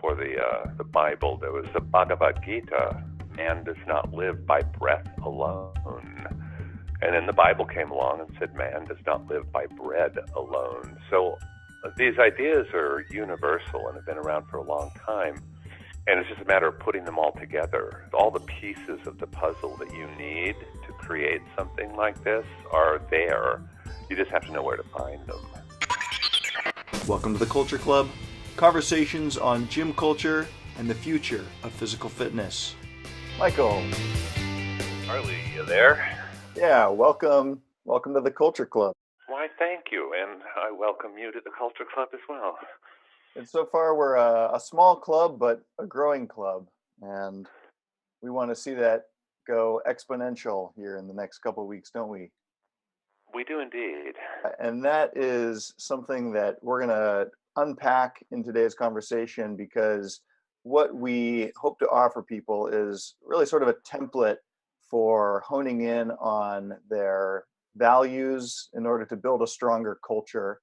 before the Bible, there was the Bhagavad Gita. Man does not live by breath alone. And then the Bible came along and said man does not live by bread alone. So these ideas are universal and have been around for a long time. And it's just a matter of putting them all together. All the pieces of the puzzle that you need to create something like this are there. You just have to know where to find them. Welcome to the Culture Club, conversations on gym culture and the future of physical fitness. Michael. Harley, you there? Yeah, welcome to the Culture Club. Why, thank you, and I welcome you to the Culture Club as well. And so far we're a small club, but a growing club, and we want to see that go exponential here in the next couple of weeks, don't we? We do indeed. And that is something that we're going to unpack in today's conversation, because what we hope to offer people is really sort of a template for honing in on their values in order to build a stronger culture.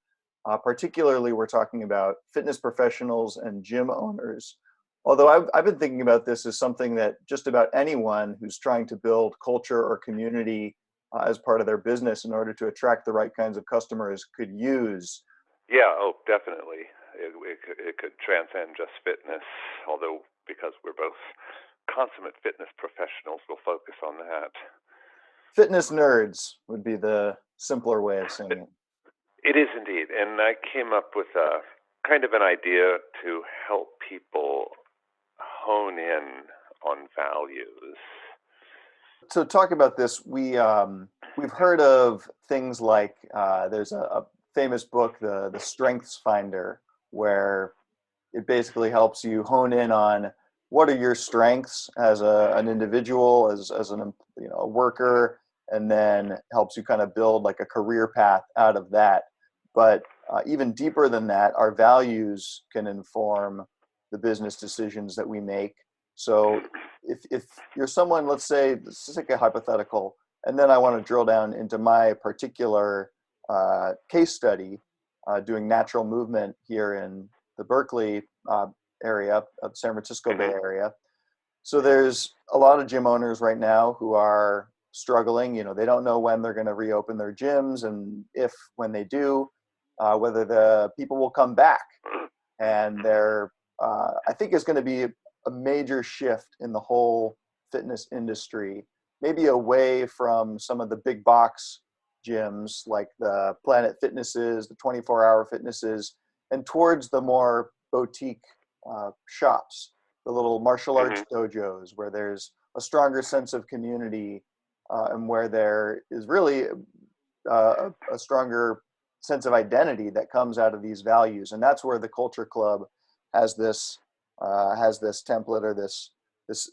Particularly, we're talking about fitness professionals and gym owners. Although I've been thinking about this as something that just about anyone who's trying to build culture or community as part of their business in order to attract the right kinds of customers could use. Yeah, definitely. It could transcend just fitness, although because we're both consummate fitness professionals, we'll focus on that. Fitness nerds would be the simpler way of saying it. It is indeed. And I came up with a kind of an idea to help people hone in on values. To talk about this, we've heard of things like there's a famous book, the Strengths Finder, where it basically helps you hone in on what are your strengths as an individual, as a worker, and then helps you kind of build like a career path out of that. But even deeper than that, our values can inform the business decisions that we make. So if you're someone, let's take a hypothetical, and then I want to drill down into my particular case study, doing natural movement here in the Berkeley area of San Francisco Bay Area. So there's a lot of gym owners right now who are struggling. They don't know when they're going to reopen their gyms, and when they do, whether the people will come back. And I think it's going to be a major shift in the whole fitness industry, maybe away from some of the big box gyms like the Planet Fitnesses, the 24-hour fitnesses, and towards the more boutique shops, the little martial arts dojos, where there's a stronger sense of community and where there is really a stronger sense of identity that comes out of these values. And that's where the Culture Club has this template or this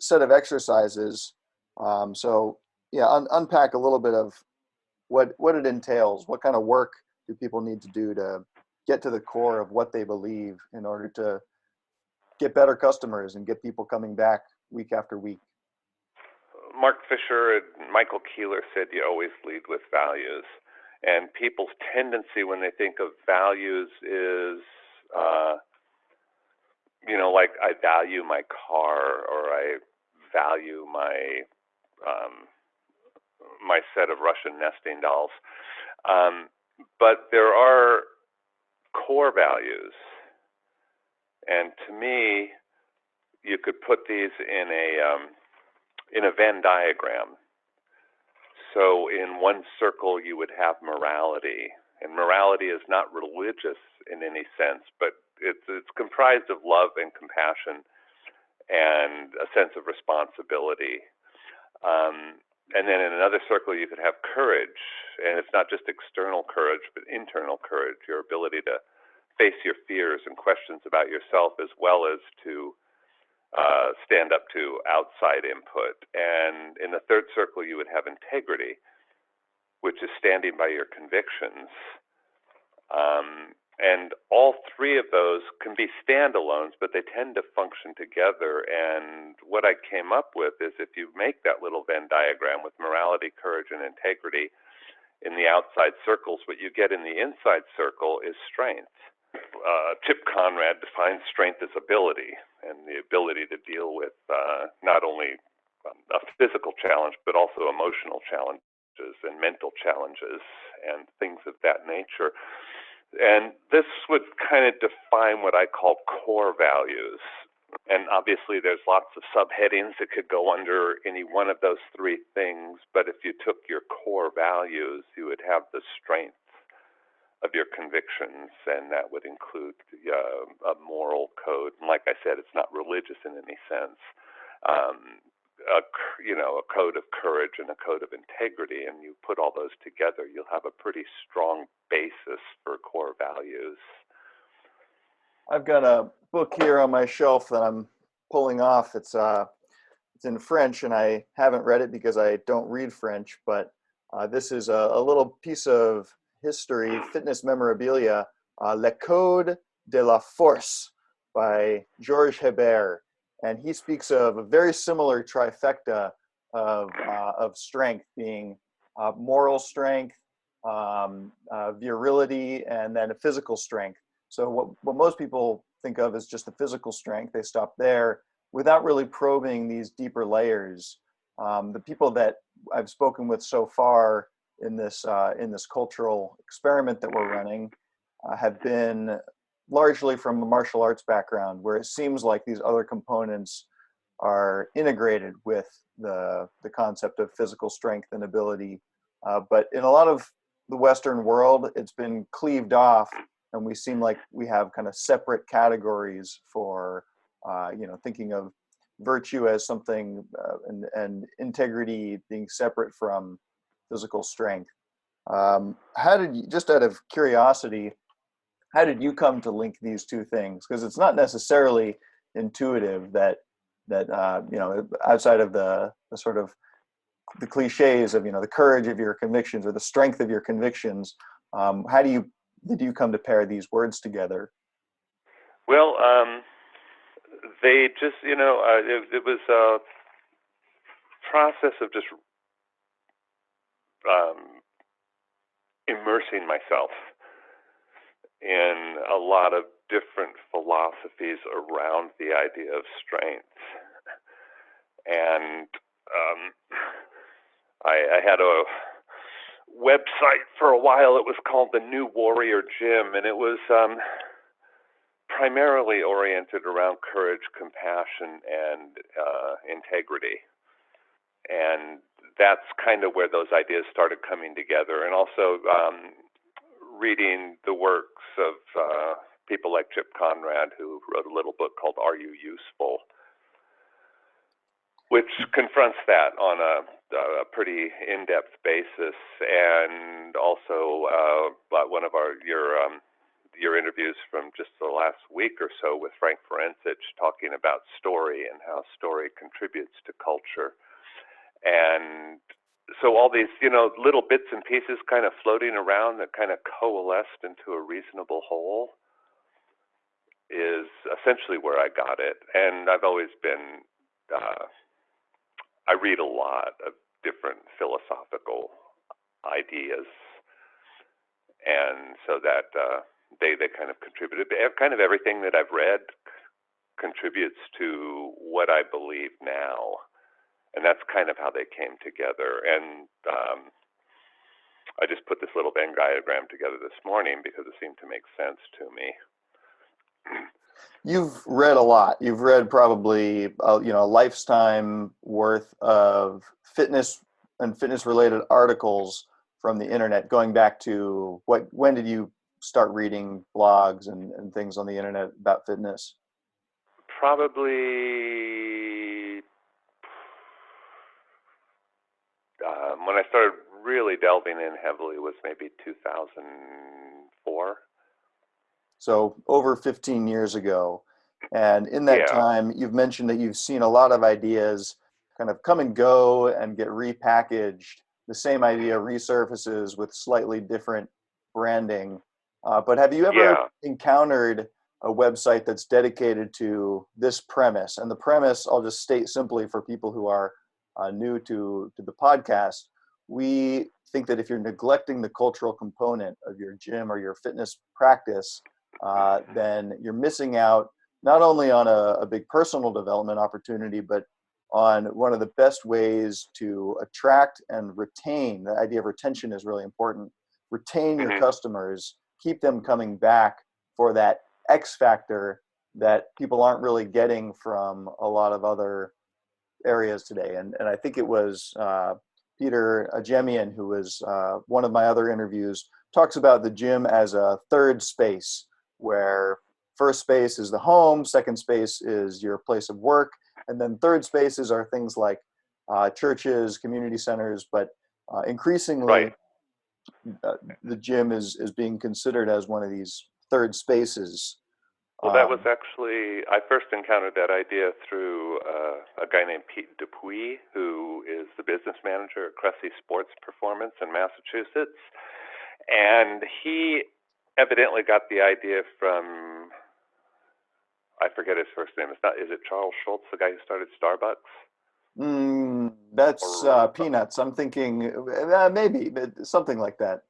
set of exercises. Unpack a little bit of what it entails. What kind of work do people need to do to get to the core of what they believe in order to get better customers and get people coming back week after week? Mark Fisher and Michael Keeler said you always lead with values. And people's tendency when they think of values is, like I value my car, or I value my my set of Russian nesting dolls. But there are core values. And to me, you could put these in a Venn diagram. So in one circle, you would have morality. And morality is not religious in any sense, but it's comprised of love and compassion and a sense of responsibility. And then in another circle, you could have courage. And it's not just external courage, but internal courage, your ability to face your fears and questions about yourself, as well as to stand up to outside input. And in the third circle, you would have integrity, which is standing by your convictions. And all three of those can be standalones, but they tend to function together. And what I came up with is if you make that little Venn diagram with morality, courage, and integrity in the outside circles, what you get in the inside circle is strength. Chip Conrad defines strength as ability, and the ability to deal with not only a physical challenge, but also emotional challenges and mental challenges and things of that nature. And this would kind of define what I call core values. And obviously, there's lots of subheadings that could go under any one of those three things. But if you took your core values, you would have the strength of your convictions, and that would include a moral code. And like I said, it's not religious in any sense. A code of courage and a code of integrity, and you put all those together, you'll have a pretty strong basis for core values. I've got a book here on my shelf that I'm pulling off. It's in French, and I haven't read it because I don't read French, but this is a little piece of history, fitness memorabilia, Le Code de la Force by Georges Hebert. And he speaks of a very similar trifecta of strength, being moral strength, virility, and then physical strength. So what most people think of as just the physical strength, they stop there without really probing these deeper layers. The people that I've spoken with so far in this cultural experiment that we're running have been largely from a martial arts background, where it seems like these other components are integrated with the concept of physical strength and ability. But in a lot of the Western world, it's been cleaved off, and we seem like we have kind of separate categories for, thinking of virtue as something and integrity being separate from physical strength. How did you, just out of curiosity, how did you come to link these two things? Because it's not necessarily intuitive that outside of the sort of the cliches of the courage of your convictions or the strength of your convictions. How did you come to pair these words together? Well, they just it was a process of just immersing myself in a lot of different philosophies around the idea of strength. And I had a website for a while. It was called the New Warrior Gym, and it was primarily oriented around courage, compassion, and integrity. And that's kind of where those ideas started coming together. And also reading the works of people like Chip Conrad, who wrote a little book called Are You Useful?, which confronts that on a pretty in-depth basis. And also one of your interviews from just the last week or so with Frank Ferencich, talking about story and how story contributes to culture. And so all these, little bits and pieces kind of floating around that kind of coalesced into a reasonable whole is essentially where I got it. And I've always been, I read a lot of different philosophical ideas. And so that they kind of contributed. Kind of everything that I've read contributes to what I believe now. And that's kind of how they came together. And I just put this little Venn diagram together this morning because it seemed to make sense to me. You've read a lot. You've read probably a lifetime worth of fitness and fitness-related articles from the internet, going back to when did you start reading blogs and things on the internet about fitness? Probably when I started really delving in heavily was maybe 2004. So over 15 years ago. And in that time, you've mentioned that you've seen a lot of ideas kind of come and go and get repackaged. The same idea resurfaces with slightly different branding. But have you ever encountered a website that's dedicated to this premise? And the premise, I'll just state simply for people who are new to the podcast. We think that if you're neglecting the cultural component of your gym or your fitness practice, then you're missing out not only on a big personal development opportunity, but on one of the best ways to attract and retain. The idea of retention is really important. Retain your Hmm. customers, keep them coming back for that X factor that people aren't really getting from a lot of other areas today. And I think it was Peter Ajemian, who was one of my other interviews, talks about the gym as a third space where first space is the home, second space is your place of work, and then third spaces are things like churches, community centers, but Right. increasingly the gym is being considered as one of these third spaces. Well, that was Um, actually, I first encountered that idea through a guy named Pete Dupuis, who is the business manager at Cressy Sports Performance in Massachusetts. And he evidently got the idea from, I forget his first name. It's not, is it Charles Schultz, the guy who started Starbucks? that's Or, peanuts. I'm thinking maybe but something like that.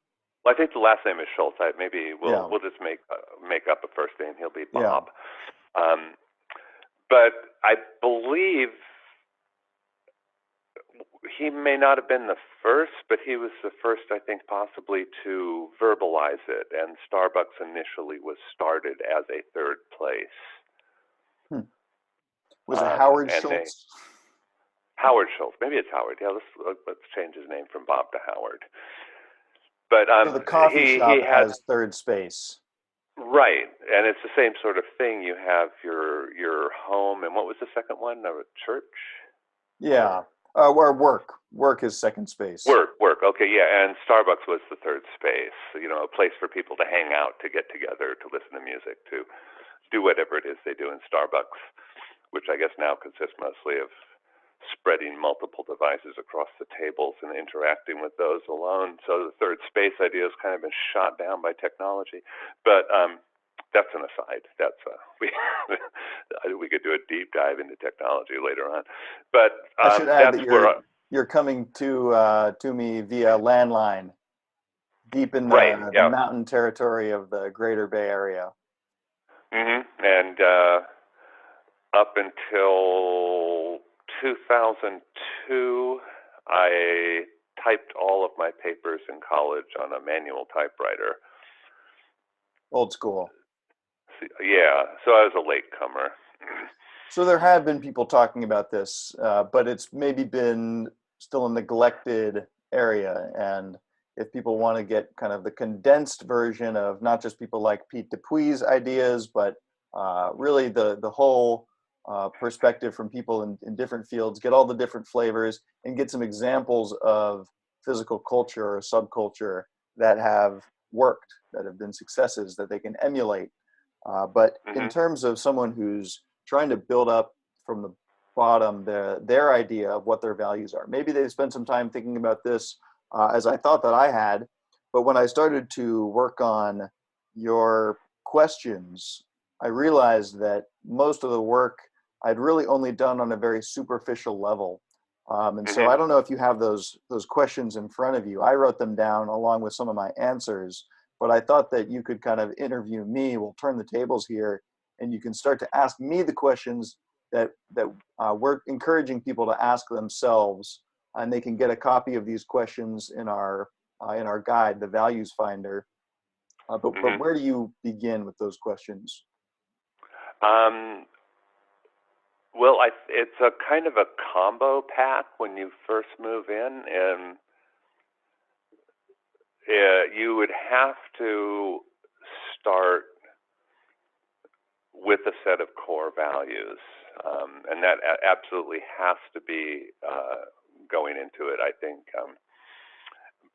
well, I think the last name is Schultz. Maybe Yeah, we'll just make up a first name. He'll be yeah. Bob. Um, but I believe he may not have been the first, but he was the first, I think, possibly to verbalize it. And Starbucks initially was started as a third place. Hmm. Was it Howard And they Schultz? Howard Schultz, maybe it's Howard. Yeah, let's change his name from Bob to Howard. But So the coffee he shop had as third space. right, and it's the same sort of thing. You have your home, and what was the second one? A church Yeah, or or work. Work is second space. work. Okay, yeah, and Starbucks was the third space. You know, a place for people to hang out, to get together, to listen to music, to do whatever it is they do in Starbucks, which I guess now consists mostly of spreading multiple devices across the tables and interacting with those alone. So the third space idea has kind of been shot down by technology. But that's an aside. That's we could do a deep dive into technology later on. But I should add that's that where you're coming to me via landline, deep in right, the yeah. mountain territory of the Greater Bay Area. And up until 2002, I typed all of my papers in college on a manual typewriter. Old school. Yeah, so I was a latecomer. So there have been people talking about this, but it's maybe been still a neglected area. And if people want to get kind of the condensed version of not just people like Pete Dupuis' ideas, but really the whole perspective from people in different fields, get all the different flavors, and get some examples of physical culture or subculture that have worked, that have been successes that they can emulate. But in Hmm. terms of someone who's trying to build up from the bottom their idea of what their values are. Maybe they spent some time thinking about this as I thought that I had, but when I started to work on your questions, I realized that most of the work I'd really only done on a very superficial level. And so Hmm. I don't know if you have those questions in front of you. I wrote them down along with some of my answers, but I thought that you could kind of interview me. We'll turn the tables here, and you can start to ask me the questions that we're encouraging people to ask themselves, and they can get a copy of these questions in our guide, the Values Finder. But Hmm. where do you begin with those questions? Um, well, it's a kind of a combo pack when you first move in, and you would have to start with a set of core values, and that absolutely has to be going into it, I think.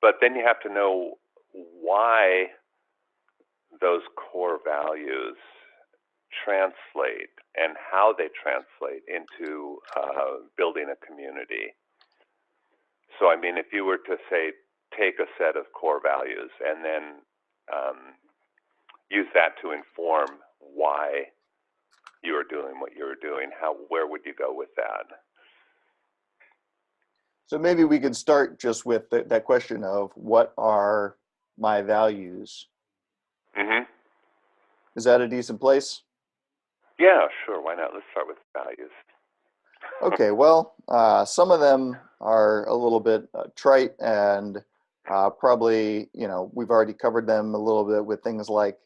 But then you have to know why those core values translate and how they translate into building a community. So, I mean, if you were to say, take a set of core values and then um, use that to inform why you are doing what you're doing, where would you go with that? So maybe we could start just with that question of what are my values? Hmm. Is that a decent place? Yeah, sure. Why not? Let's start with values. Okay, well, some of them are a little bit trite and probably, we've already covered them a little bit with things like,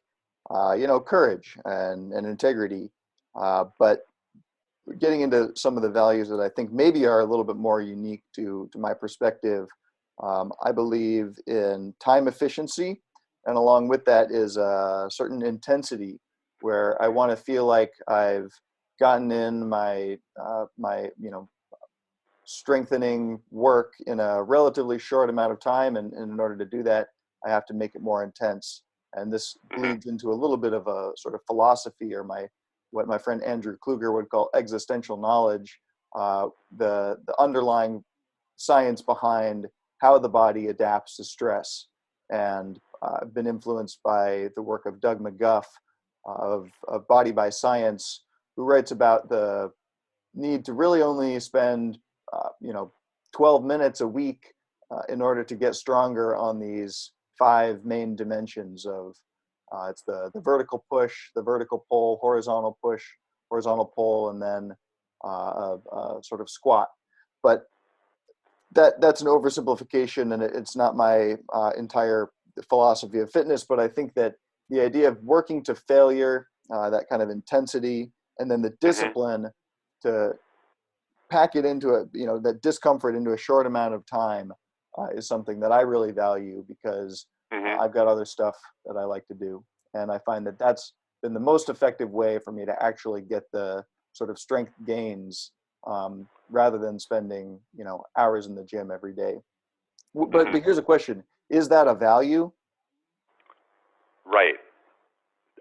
courage and integrity. But getting into some of the values that I think maybe are a little bit more unique to my perspective, I believe in time efficiency, and along with that is a certain intensity where I want to feel like I've gotten in my strengthening work in a relatively short amount of time, and in order to do that, I have to make it more intense. And this Hmm. bleeds into a little bit of a sort of philosophy, or my what my friend Andrew Kluger would call existential knowledge, the underlying science behind how the body adapts to stress. And I've been influenced by the work of Doug McGuff of Body by Science, who writes about the need to really only spend, uh, you know, 12 minutes a week in order to get stronger on these five main dimensions of it's the vertical push, the vertical pull, horizontal push, horizontal pull, and then a sort of squat. But that's an oversimplification, and it's not my entire philosophy of fitness. But I think that the idea of working to failure, that kind of intensity, and then the Hmm. discipline to pack it into a that discomfort into a short amount of time is something that I really value because Hmm. I've got other stuff that I like to do, and I find that that's been the most effective way for me to actually get the sort of strength gains, rather than spending hours in the gym every day. But Hmm. here's a question: is that a value? Right.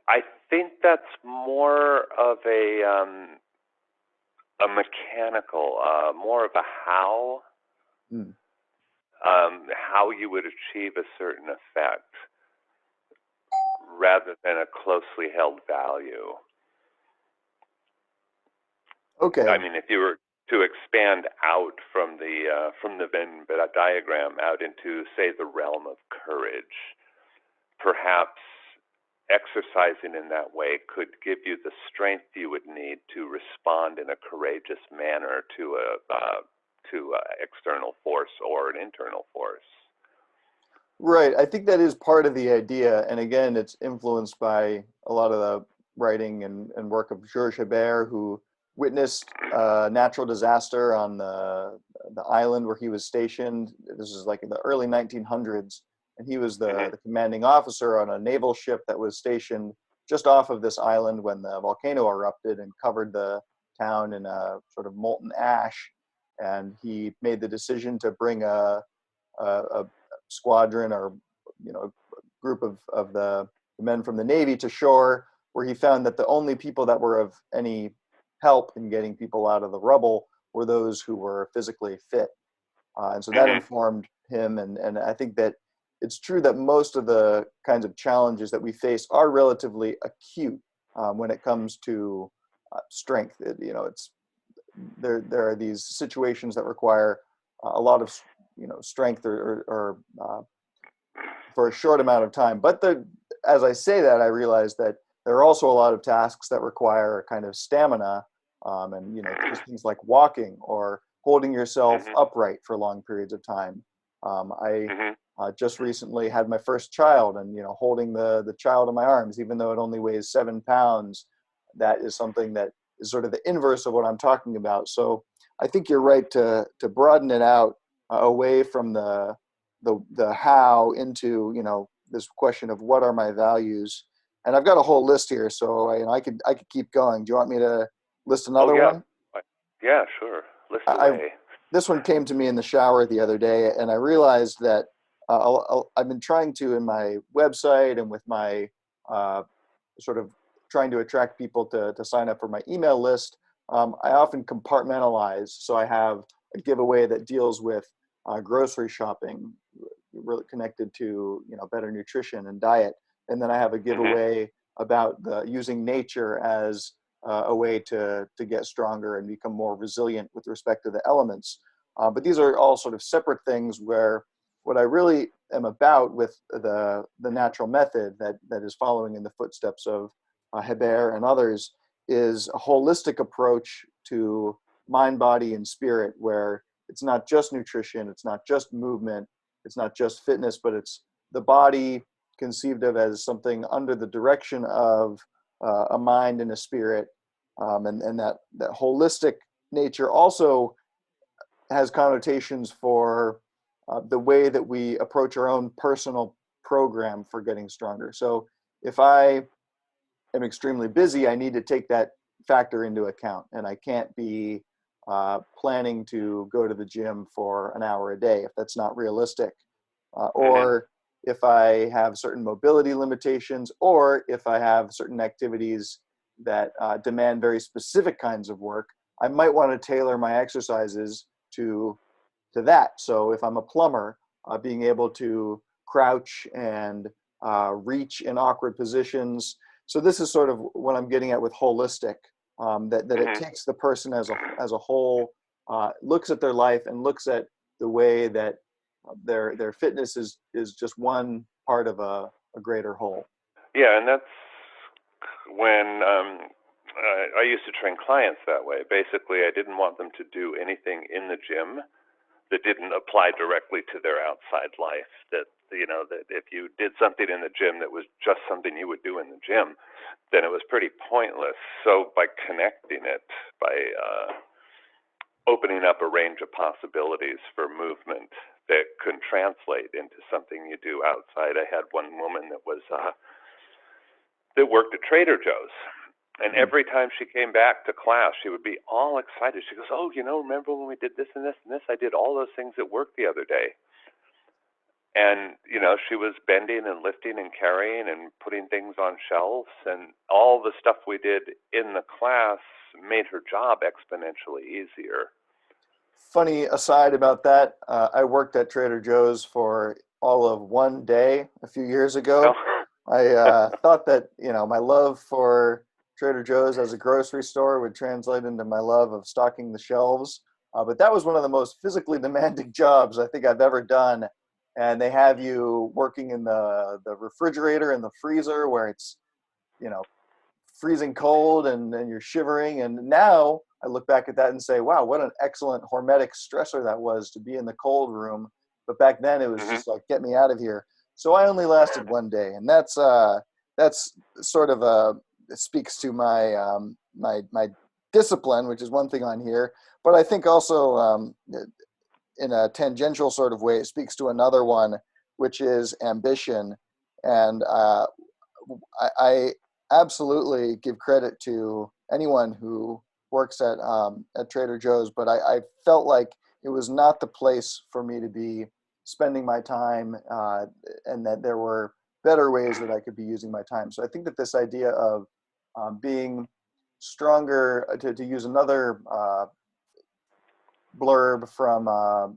I think that's more of a mechanical, more of a Hmm. how you would achieve a certain effect rather than a closely held value. I Okay. mean, if you were to expand out from the Venn diagram out into, say, the realm of courage, perhaps exercising in that way could give you the strength you would need to respond in a courageous manner to external force or an internal force. Right. I think that is part of the idea. And again, it's influenced by a lot of the writing and work of Georges Hebert, who witnessed a natural disaster on the island where he was stationed. This is like in the early 1900s. And he was Hmm. the commanding officer on a naval ship that was stationed just off of this island when the volcano erupted and covered the town in a sort of molten ash. And he made the decision to bring a squadron or group of the men from the Navy to shore, where he found that the only people that were of any help in getting people out of the rubble were those who were physically fit. And so that Hmm. informed him. And I think that it's true that most of the kinds of challenges that we face are relatively acute when it comes to strength. It's there are these situations that require a lot of strength or for a short amount of time. But as I say that, I realize that there are also a lot of tasks that require a kind of stamina, and just things like walking or holding yourself Hmm. upright for long periods of time. I Hmm. just recently had my first child, and holding the child in my arms, even though it only weighs 7 pounds, that is something that is sort of the inverse of what I'm talking about. So I think you're right to broaden it out away from the how into this question of what are my values. And I've got a whole list here, so I could keep going. Do you want me to list Oh another yeah, one? yeah, sure. List I away. This one came to me in the shower the other day, and I realized that I've been trying to, in my website and with my uh, sort of trying to attract people to sign up for my email list. I often compartmentalize, so I have a giveaway that deals with grocery shopping, really connected to better nutrition and diet, and then I have a Hmm. giveaway about using nature as a way to get stronger and become more resilient with respect to the elements. But these are all sort of separate things where what I really am about with the natural method that is following in the footsteps of Hebert, and others, is a holistic approach to mind, body, and spirit, where it's not just nutrition, it's not just movement, it's not just fitness, but it's the body conceived of as something under the direction of a mind and a spirit, and that holistic nature also has connotations for the way that we approach our own personal program for getting stronger. So if I am extremely busy, I need to take that factor into account, and I can't be planning to go to the gym for an hour a day if that's not realistic. Mhm. Or if I have certain mobility limitations, or if I have certain activities that demand very specific kinds of work, I might want to tailor my exercises to that. So if I'm a plumber, being able to crouch and reach in awkward positions. So this is sort of what I'm getting at with holistic, that it Mhm. takes the person as a whole, looks at their life and looks at the way that their fitness is just one part of a greater whole. Yeah, and that's when I used to train clients that way. Basically, I didn't want them to do anything in the gym that didn't apply directly to their outside life. That that if you did something in the gym that was just something you would do in the gym, then it was pretty pointless. So by connecting it, by opening up a range of possibilities for movement that could translate into something you do outside. I had one woman that worked at Trader Joe's. And Hmm. every time she came back to class, she would be all excited. She goes, "Oh, remember when we did this and this and this? I did all those things at work the other day." And, she was bending and lifting and carrying and putting things on shelves. And all the stuff we did in the class made her job exponentially easier. Funny aside about that, I worked at Trader Joe's for all of one day a few years Well, ago. I thought that my love for Trader Joe's as a grocery store would translate into my love of stocking the shelves, but that was one of the most physically demanding jobs I think I've ever done. And they have you working in the refrigerator and the freezer where it's you know freezing cold, and you're shivering. And now I look back at that and say, wow, what an excellent hormetic stressor that was to be in the cold room. But back then it was hmm just like, get me out of here. So I only lasted one day, and that's sort of it speaks to my discipline, which is one thing on here. But I think also in a tangential sort of way, it speaks to another one, which is ambition. And I absolutely give credit to anyone who works at Trader Joe's, but I felt like it was not the place for me to be spending my time, and that there were better ways that I could be using my time. So I think that this idea of being stronger, to use another blurb from a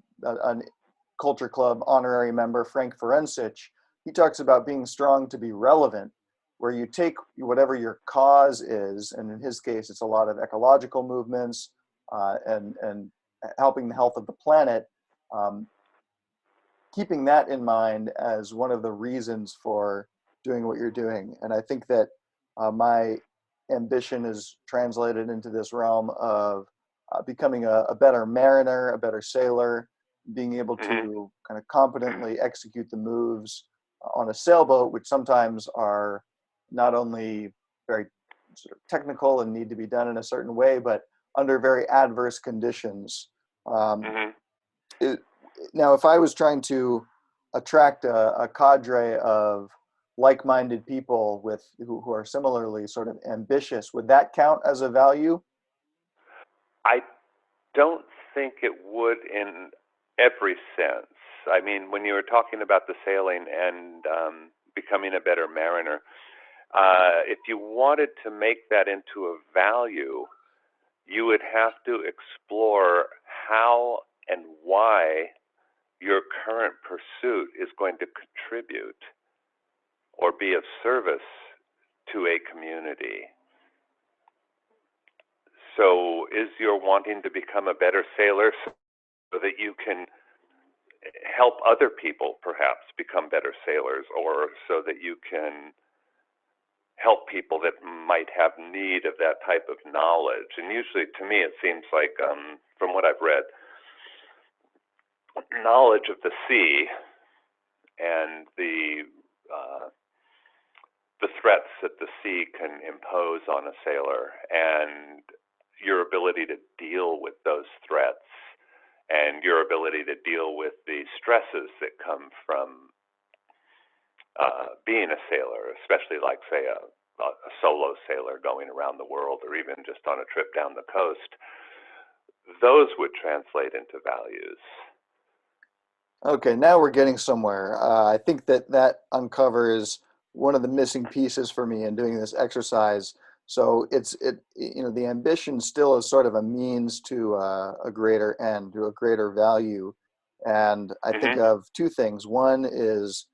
Culture Club honorary member, Frank Ferencich. He talks about being strong to be relevant, where you take whatever your cause is, and in his case, it's a lot of ecological movements, and helping the health of the planet. Um, Keeping that in mind as one of the reasons for doing what you're doing. And I think that my ambition is translated into this realm of becoming a better mariner, a better sailor, being able hmm to kind of competently execute the moves on a sailboat, which sometimes are not only very sort of technical and need to be done in a certain way, but under very adverse conditions. Um, hmm it, Now, if I was trying to attract a cadre of like-minded people who are similarly sort of ambitious, would that count as a value? I don't think it would in every sense. I mean, when you were talking about the sailing and becoming a better mariner, if you wanted to make that into a value, you would have to explore how and why your current pursuit is going to contribute or be of service to a community. So, is your wanting to become a better sailor so that you can help other people perhaps become better sailors, or so that you can help people that might have need of that type of knowledge. And usually, to me, it seems like, from what I've read, knowledge of the sea and the threats that the sea can impose on a sailor, and your ability to deal with those threats, and your ability to deal with the stresses that come from being a sailor, especially like, say, a solo sailor going around the world, or even just on a trip down the coast, those would translate into values. Okay, now we're getting somewhere. I think that uncovers one of the missing pieces for me in doing this exercise. So the ambition still is sort of a means to a greater end, to a greater value. And I think Mm-hmm. of two things. One is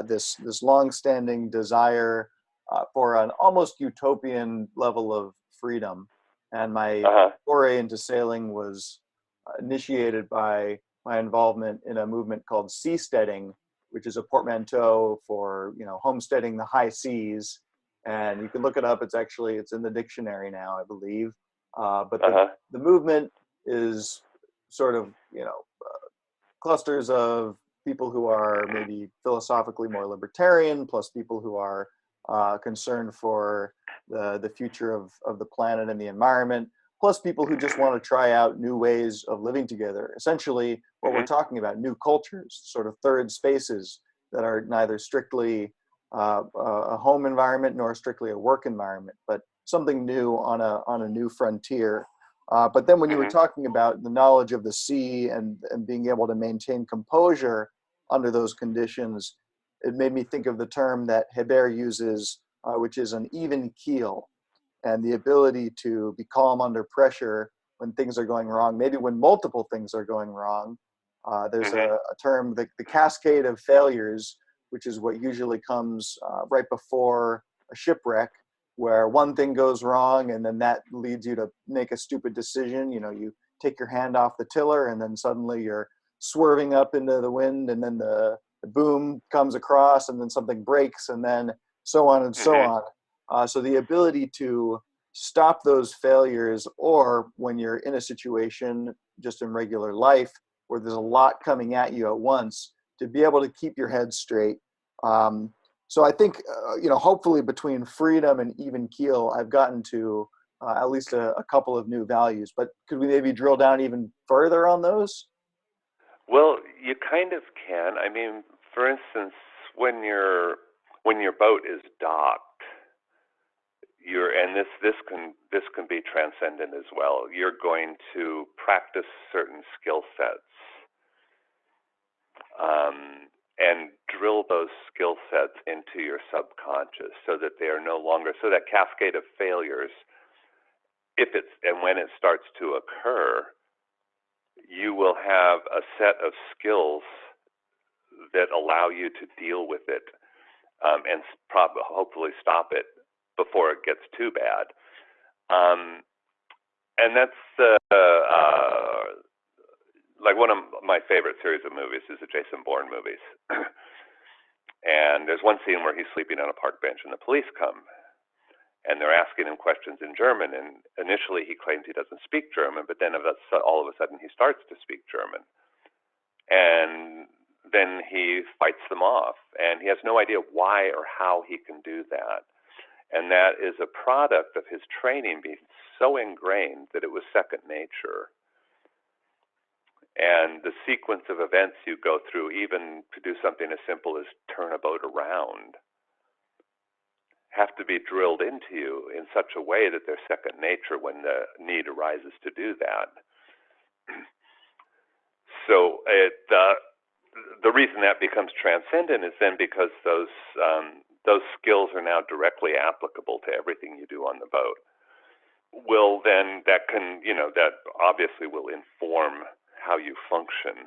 this long-standing desire for an almost utopian level of freedom. And my Uh-huh. foray into sailing was initiated by my involvement in a movement called seasteading, which is a portmanteau for homesteading the high seas. And you can look it up. It's in the dictionary now, I believe. But Uh-huh. the movement is sort of clusters of people who are maybe philosophically more libertarian, plus people who are concerned for the future of the planet and the environment, plus people who just want to try out new ways of living together. Essentially, what we're Mm-hmm. talking about, new cultures, sort of third spaces that are neither strictly a home environment nor strictly a work environment, but something new on a new frontier. But then when you were Mm-hmm. talking about the knowledge of the sea and being able to maintain composure under those conditions, it made me think of the term that Hebert uses, which is an even keel, and the ability to be calm under pressure when things are going wrong, maybe when multiple things are going wrong. There's Mm-hmm. a term, the cascade of failures, which is what usually comes right before a shipwreck, where one thing goes wrong and then that leads you to make a stupid decision. You take your hand off the tiller and then suddenly you're swerving up into the wind, and then the boom comes across and then something breaks, and then so on and so Mm-hmm. on. So the ability to stop those failures, or when you're in a situation just in regular life where there's a lot coming at you at once, to be able to keep your head straight. So I think, hopefully between freedom and even keel, I've gotten to at least a couple of new values. But could we maybe drill down even further on those? Well, you kind of can. I mean, for instance, when your boat is docked, and this can be transcendent as well. You're going to practice certain skill sets, and drill those skill sets into your subconscious, so that they are no longer, so that cascade of failures, if it's and when it starts to occur, you will have a set of skills that allow you to deal with it, and hopefully stop it before it gets too bad. And that's like one of my favorite series of movies is the Jason Bourne movies. And there's one scene where he's sleeping on a park bench and the police come and they're asking him questions in German. And initially he claims he doesn't speak German, but then all of a sudden he starts to speak German. And then he fights them off, and he has no idea why or how he can do that. And that is a product of his training being so ingrained that it was second nature. And the sequence of events you go through, even to do something as simple as turn a boat around, have to be drilled into you in such a way that they're second nature when the need arises to do that. So the reason that becomes transcendent is then because those skills are now directly applicable to everything you do on the boat. Well, then that obviously will inform how you function.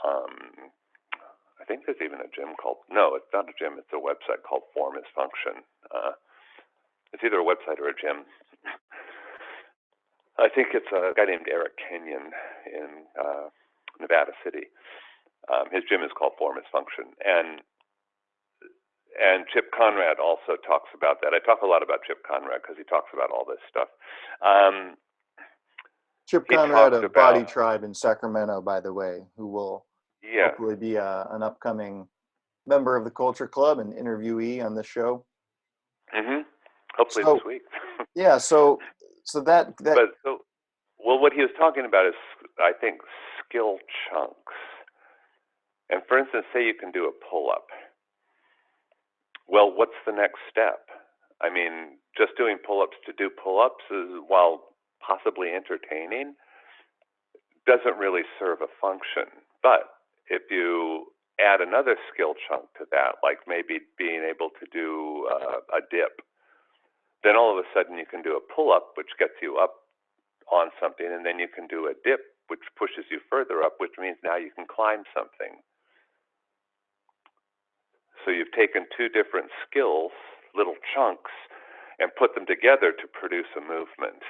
I think there's even a gym no, it's not a gym, it's a website called Form is Function. It's either a website or a gym. I think it's a guy named Eric Kenyon in Nevada City. His gym is called Form is Function. And And Chip Conrad also talks about that. I talk a lot about Chip Conrad because he talks about all this stuff. Chip He Conrad talked of about, Body Tribe in Sacramento, by the way, who will yeah, hopefully be an upcoming member of the Culture Club and interviewee on the show. hopefully this So week. yeah, so that But well, what he was talking about is, I think, skill chunks. And for instance, say you can do a pull-up. Well, what's the next step? I mean, just doing pull-ups to do pull-ups is, while possibly entertaining, doesn't really serve a function. But if you add another skill chunk to that, like maybe being able to do a dip, then all of a sudden you can do a pull-up, which gets you up on something, and then you can do a dip, which pushes you further up, which means now you can climb something. So you've taken two different skills, little chunks, and put them together to produce a movement.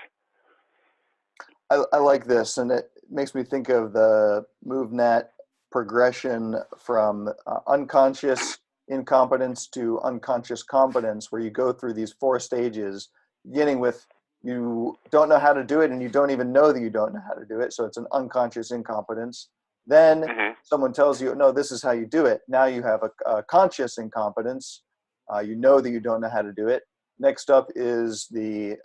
I like this, and it makes me think of the MoveNet progression from unconscious incompetence to unconscious competence, where you go through these 4 stages, beginning with you don't know how to do it and you don't even know that you don't know how to do it. So it's an unconscious incompetence. Then someone tells you, no, this is how you do it. Now you have a conscious incompetence. You know that you don't know how to do it. Next up is the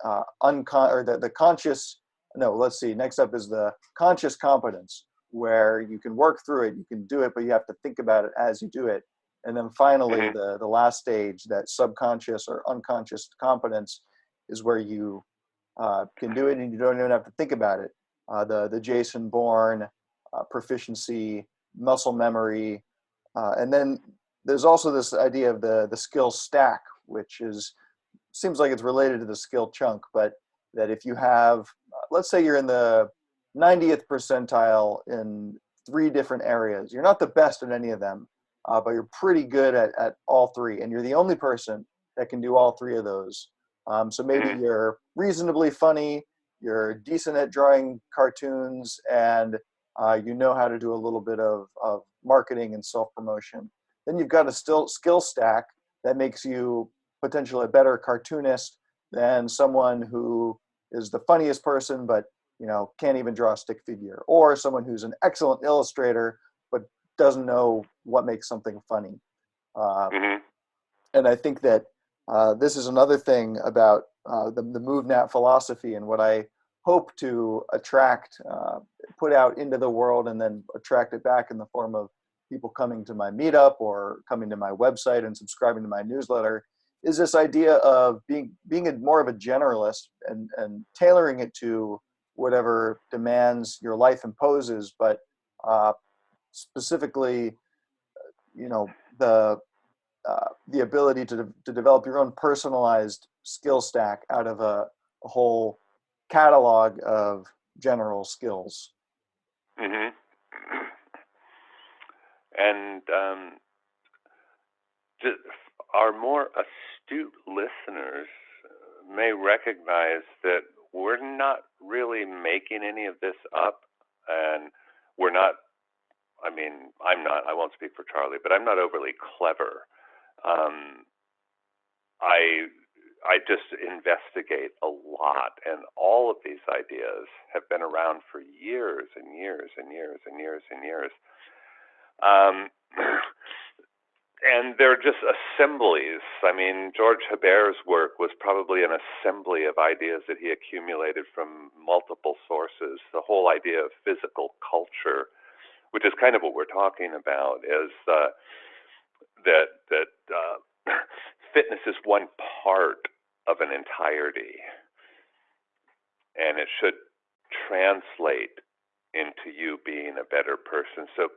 the conscious. No, let's see. Next up is the conscious competence, where you can work through it, you can do it, but you have to think about it as you do it. And then finally, the last stage, that subconscious or unconscious competence, is where you can do it and you don't even have to think about it. The Jason Bourne proficiency, muscle memory, and then there's also this idea of the skill stack, which seems like it's related to the skill chunk, but that if you have, let's say you're in the 90th percentile in 3 different areas, you're not the best at any of them, but you're pretty good at all 3, and you're the only person that can do all 3 of those. So maybe you're reasonably funny, you're decent at drawing cartoons, and you know how to do a little bit of marketing and self-promotion. Then you've got a skill stack that makes you potentially a better cartoonist than someone who is the funniest person but can't even draw a stick figure, or someone who's an excellent illustrator but doesn't know what makes something funny. And I think that this is another thing about the MoveNat philosophy, and what I hope to attract, put out into the world, and then attract it back in the form of people coming to my meetup or coming to my website and subscribing to my newsletter, is this idea of being more of a generalist and tailoring it to whatever demands your life imposes, but specifically, the ability to develop your own personalized skill stack out of a whole catalog of general skills. And our more astute listeners may recognize that we're not really making any of this up, and we're not, I won't speak for Charlie, but I'm not overly clever. I just investigate a lot, and all of these ideas have been around for years and years and years and years and years. And they're just assemblies. George Hebert's work was probably an assembly of ideas that he accumulated from multiple sources. The whole idea of physical culture, which is kind of what we're talking about, is that fitness is one part of an entirety, and it should translate into you being a better person. So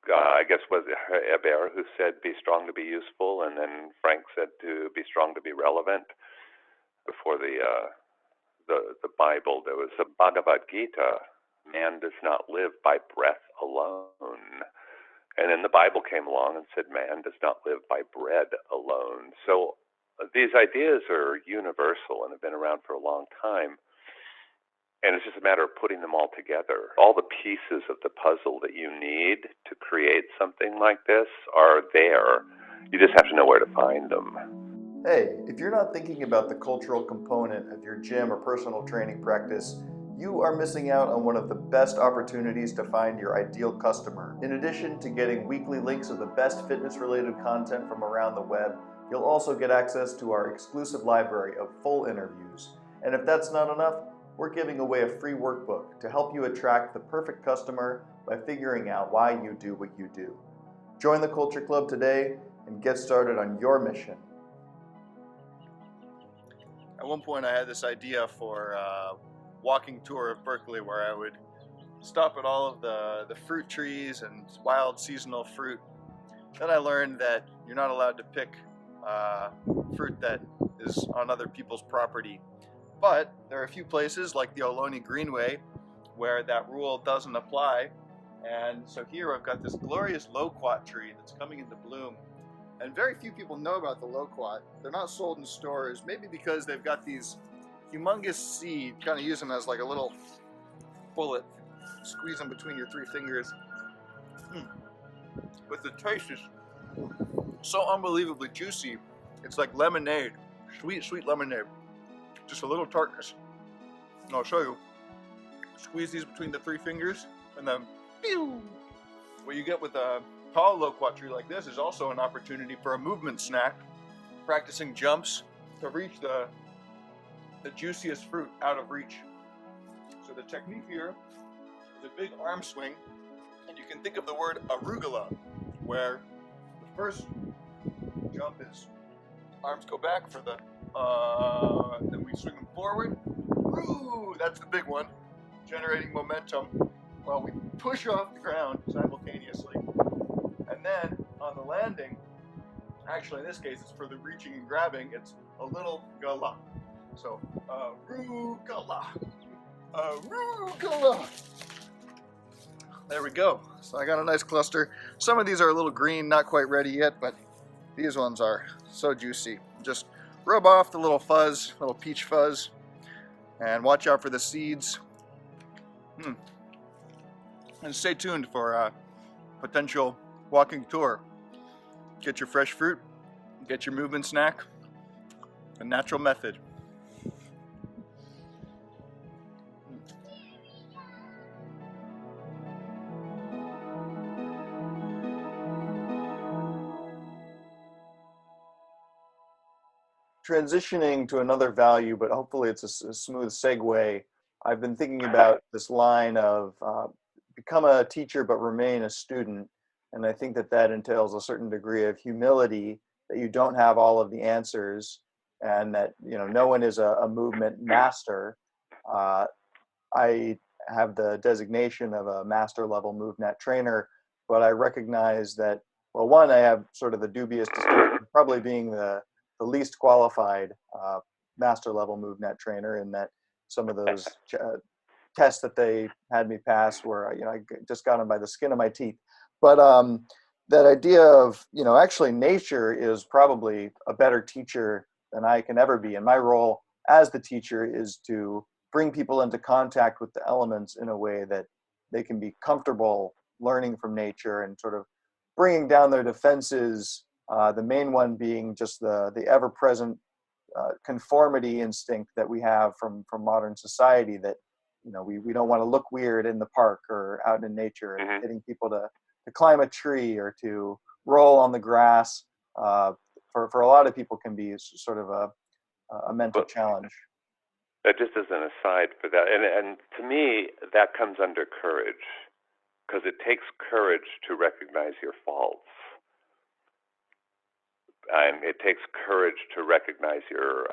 I guess was it Hebert who said, "Be strong to be useful," and then Frank said to be strong to be relevant. Before the Bible, there was a Bhagavad Gita. Man does not live by breath alone. And then the Bible came along and said, man does not live by bread alone. So these ideas are universal and have been around for a long time. And it's just a matter of putting them all together. All the pieces of the puzzle that you need to create something like this are there. You just have to know where to find them. Hey, if you're not thinking about the cultural component of your gym or personal training practice, you are missing out on one of the best opportunities to find your ideal customer. In addition to getting weekly links of the best fitness-related content from around the web, you'll also get access to our exclusive library of full interviews. And if that's not enough, we're giving away a free workbook to help you attract the perfect customer by figuring out why you do what you do. Join the Culture Club today and get started on your mission. At one point I had this idea for a walking tour of Berkeley where I would stop at all of the fruit trees and wild seasonal fruit. Then I learned that you're not allowed to pick fruit that is on other people's property. But there are a few places like the Ohlone Greenway where that rule doesn't apply. And so here I've got this glorious loquat tree that's coming into bloom. And very few people know about the loquat. They're not sold in stores, maybe because they've got these humongous seeds, kind of use them as like a little bullet, squeeze them between your three fingers. But the taste is so unbelievably juicy. It's like lemonade, sweet, sweet lemonade. Just a little tartness. And I'll show you. Squeeze these between the three fingers, and then pew! What you get with a tall loquat tree like this is also an opportunity for a movement snack, practicing jumps to reach the juiciest fruit out of reach. So the technique here is a big arm swing, and you can think of the word arugula, where the first jump is arms go back for the, then we swing them forward. Ooh, that's the big one, generating momentum while we push off the ground simultaneously. And then on the landing, actually in this case it's for the reaching and grabbing, it's a little gala. So, arugula, arugula. There we go. So I got a nice cluster. Some of these are a little green, not quite ready yet, but these ones are so juicy. Just rub off the little fuzz, little peach fuzz, and watch out for the seeds. And stay tuned for a potential walking tour. Get your fresh fruit, get your movement snack, a natural method. Transitioning to another value, but hopefully it's a smooth segue. I've been thinking about this line of become a teacher but remain a student, and I think that that entails a certain degree of humility, that you don't have all of the answers, and that no one is a movement master. I have the designation of a master level MoveNet trainer, but I recognize that, well, one, I have sort of the dubious distinction of probably being the least qualified master level MoveNet trainer, in that some of those tests that they had me pass were, I just got them by the skin of my teeth. But that idea of, actually nature is probably a better teacher than I can ever be. And my role as the teacher is to bring people into contact with the elements in a way that they can be comfortable learning from nature and sort of bringing down their defenses. The main one being just the ever-present conformity instinct that we have from modern society, that we don't want to look weird in the park or out in nature. And getting people to climb a tree or to roll on the grass for a lot of people can be sort of a mental challenge. Just as an aside for that, and to me that comes under courage, because it takes courage to recognize your faults. It takes courage to recognize your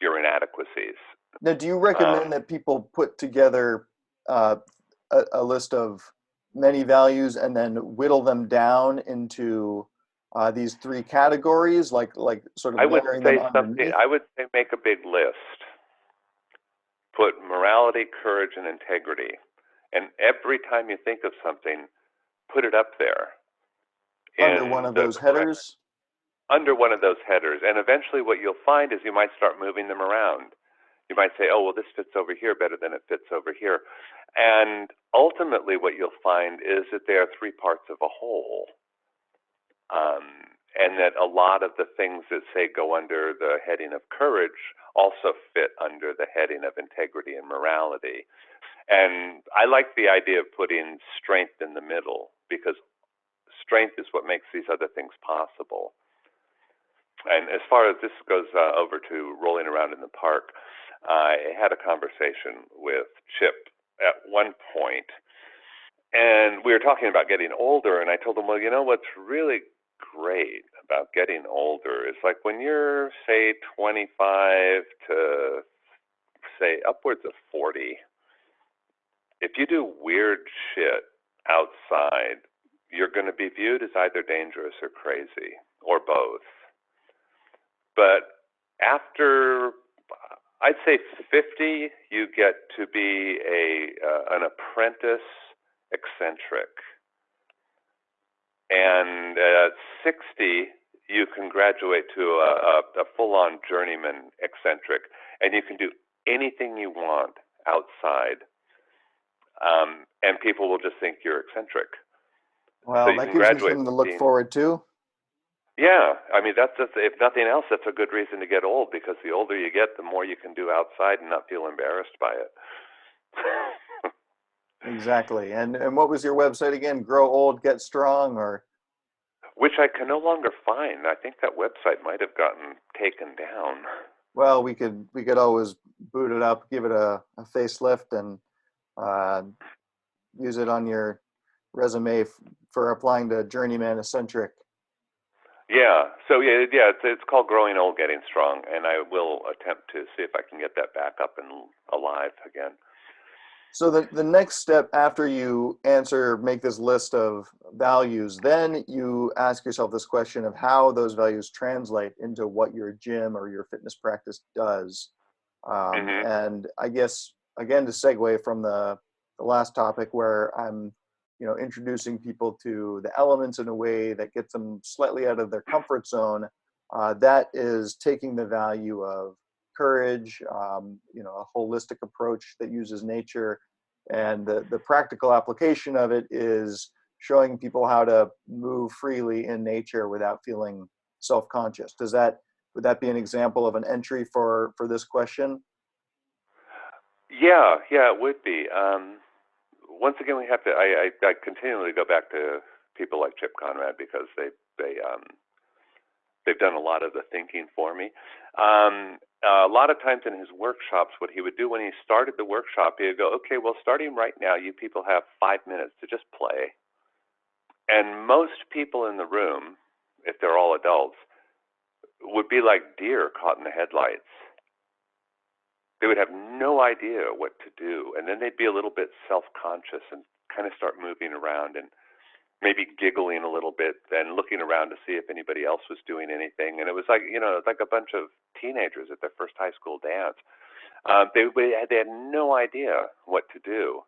inadequacies. Now, do you recommend that people put together a list of many values and then whittle them down into these three categories, like sort of layering them underneath? I would say make a big list. Put morality, courage, and integrity. And every time you think of something, put it up there. Under one of those headers? Under one of those headers. And eventually what you'll find is you might start moving them around. You might say, oh, well, this fits over here better than it fits over here. And ultimately what you'll find is that they are three parts of a whole. and that a lot of the things that, say, go under the heading of courage also fit under the heading of integrity and morality. And I like the idea of putting strength in the middle, because strength is what makes these other things possible. And as far as this goes over to rolling around in the park, I had a conversation with Chip at one point, and we were talking about getting older, and I told him, well, you know what's really great about getting older is like when you're, say, 25 to, say, upwards of 40, if you do weird shit outside, you're going to be viewed as either dangerous or crazy, or both. But after, I'd say 50, you get to be an apprentice eccentric. And at 60, you can graduate to a full-on journeyman eccentric, and you can do anything you want outside, and people will just think you're eccentric. Well, So you that can gives me graduate something to from look being, forward to. yeah, I mean, that's just, if nothing else, that's a good reason to get old, because the older you get, the more you can do outside and not feel embarrassed by it. Exactly. And what was your website again? Grow Old, Get Strong, or? Which I can no longer find. I think that website might have gotten taken down. Well, we could always boot it up, give it a facelift, and uh, use it on your resume for applying to journeyman eccentric. Yeah. So yeah, it's called Growing Old, Getting Strong, and I will attempt to see if I can get that back up and alive again. So the next step after you make this list of values, then you ask yourself this question of how those values translate into what your gym or your fitness practice does. Mm-hmm. And I guess, again, to segue from the last topic where I'm, introducing people to the elements in a way that gets them slightly out of their comfort zone, that is taking the value of courage, a holistic approach that uses nature. And the practical application of it is showing people how to move freely in nature without feeling self-conscious. Would that be an example of an entry for this question? Yeah, it would be. Once again, we have to. I continually go back to people like Chip Conrad, because they've done a lot of the thinking for me. A lot of times in his workshops, what he would do when he started the workshop, he would go, okay, well, starting right now, you people have 5 minutes to just play. And most people in the room, if they're all adults, would be like deer caught in the headlights. They would have no idea what to do. And then they'd be a little bit self-conscious and kind of start moving around and maybe giggling a little bit and looking around to see if anybody else was doing anything. And it was like, like a bunch of teenagers at their first high school dance. They had no idea what to do.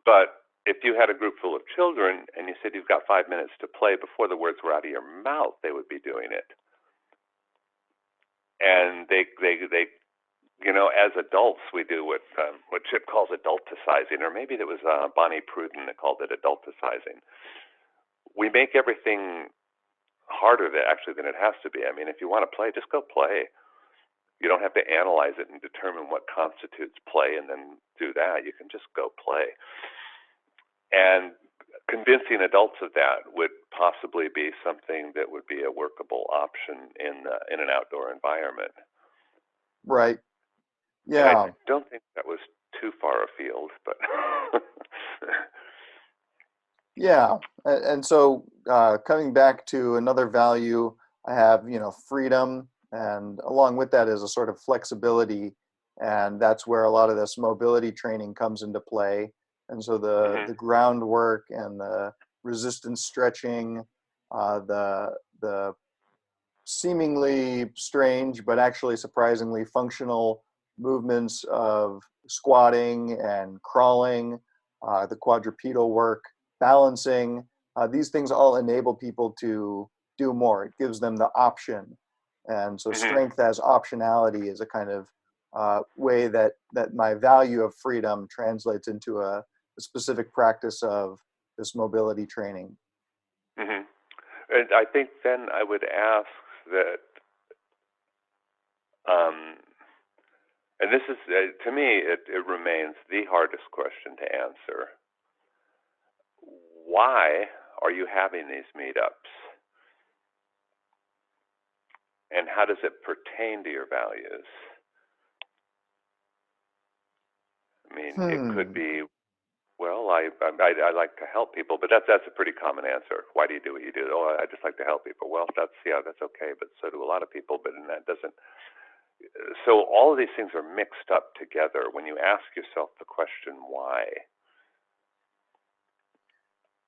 But if you had a group full of children and you said you've got 5 minutes to play, before the words were out of your mouth, they would be doing it. And they as adults, we do what Chip calls adulticizing, or maybe it was Bonnie Pruden that called it adulticizing. We make everything harder than it has to be. I mean, if you want to play, just go play. You don't have to analyze it and determine what constitutes play and then do that. You can just go play. And convincing adults of that would possibly be something that would be a workable option in an outdoor environment. Right. Yeah. And Yeah. I don't think that was too far afield, but Yeah. And so coming back to another value, I have, freedom, and along with that is a sort of flexibility. And that's where a lot of this mobility training comes into play. And so the groundwork and the resistance stretching, the seemingly strange but actually surprisingly functional movements of squatting and crawling, the quadrupedal work, balancing. These things all enable people to do more. It gives them the option. And so strength as optionality is a kind of way that my value of freedom translates into a specific practice of this mobility training. Mm-hmm. And I think then I would ask that, and this is, to me, it remains the hardest question to answer. Why are you having these meetups? And how does it pertain to your values? I mean, it could be, well, I like to help people, but that's a pretty common answer. Why do you do what you do? Oh, I just like to help people. Well, that's okay, but so do a lot of people. But that doesn't. So all of these things are mixed up together when you ask yourself the question why.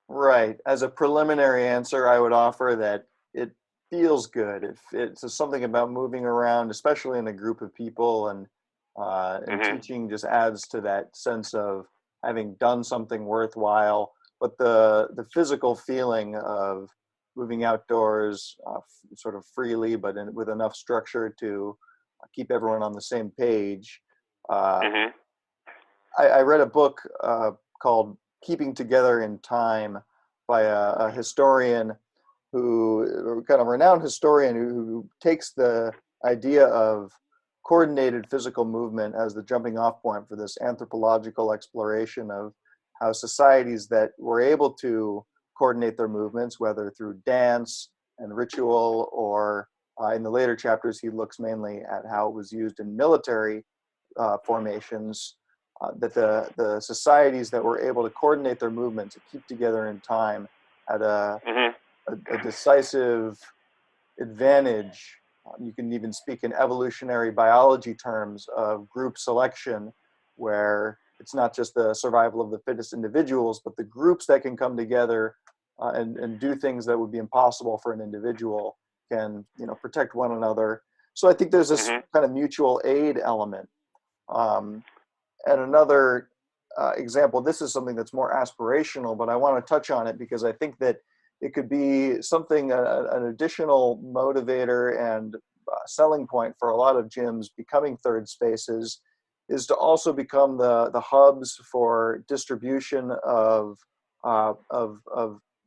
Right. As a preliminary answer, I would offer that it feels good. It's something about moving around, especially in a group of people, and teaching just adds to that sense of having done something worthwhile. But the physical feeling of moving outdoors, sort of freely, but with enough structure to keep everyone on the same page. Mm-hmm. I read a book called Keeping Together in Time by a historian who, kind of renowned historian, who takes the idea of coordinated physical movement as the jumping off point for this anthropological exploration of how societies that were able to coordinate their movements, whether through dance and ritual, or in the later chapters, he looks mainly at how it was used in military formations, that the societies that were able to coordinate their movements and keep together in time had a decisive advantage. You can even speak in evolutionary biology terms of group selection, where it's not just the survival of the fittest individuals, but the groups that can come together and do things that would be impossible for an individual can, protect one another. So I think there's this kind of mutual aid element. And another example, this is something that's more aspirational, but I want to touch on it because I think that it could be something, an additional motivator and selling point for a lot of gyms becoming third spaces, is to also become the hubs for distribution of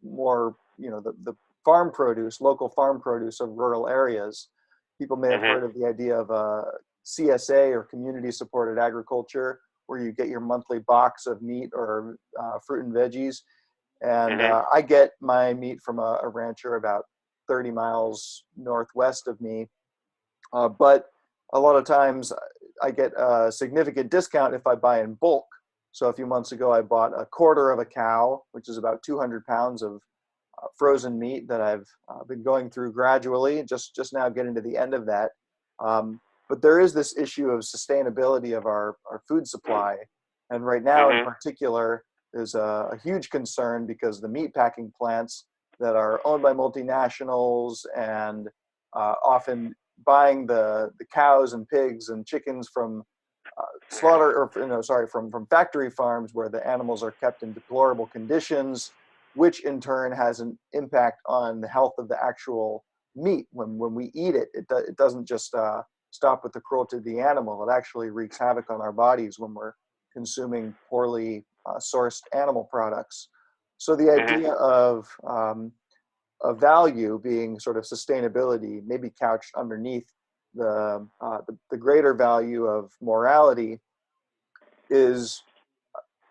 more, the farm produce, local farm produce of rural areas. People may have heard of the idea of CSA, or community supported agriculture, where you get your monthly box of meat or fruit and veggies. And I get my meat from a rancher about 30 miles northwest of me. But a lot of times I get a significant discount if I buy in bulk. So a few months ago, I bought a quarter of a cow, which is about 200 pounds of frozen meat that I've been going through gradually, just now getting to the end of that. But there is this issue of sustainability of our food supply. And right now in particular, there's a huge concern because the meat packing plants that are owned by multinationals and often buying the cows and pigs and chickens from from factory farms where the animals are kept in deplorable conditions, which in turn has an impact on the health of the actual meat. When we eat it, it doesn't just stop with the cruelty of the animal. It actually wreaks havoc on our bodies when we're consuming poorly sourced animal products. So the idea of value being sort of sustainability, maybe couched underneath the greater value of morality, is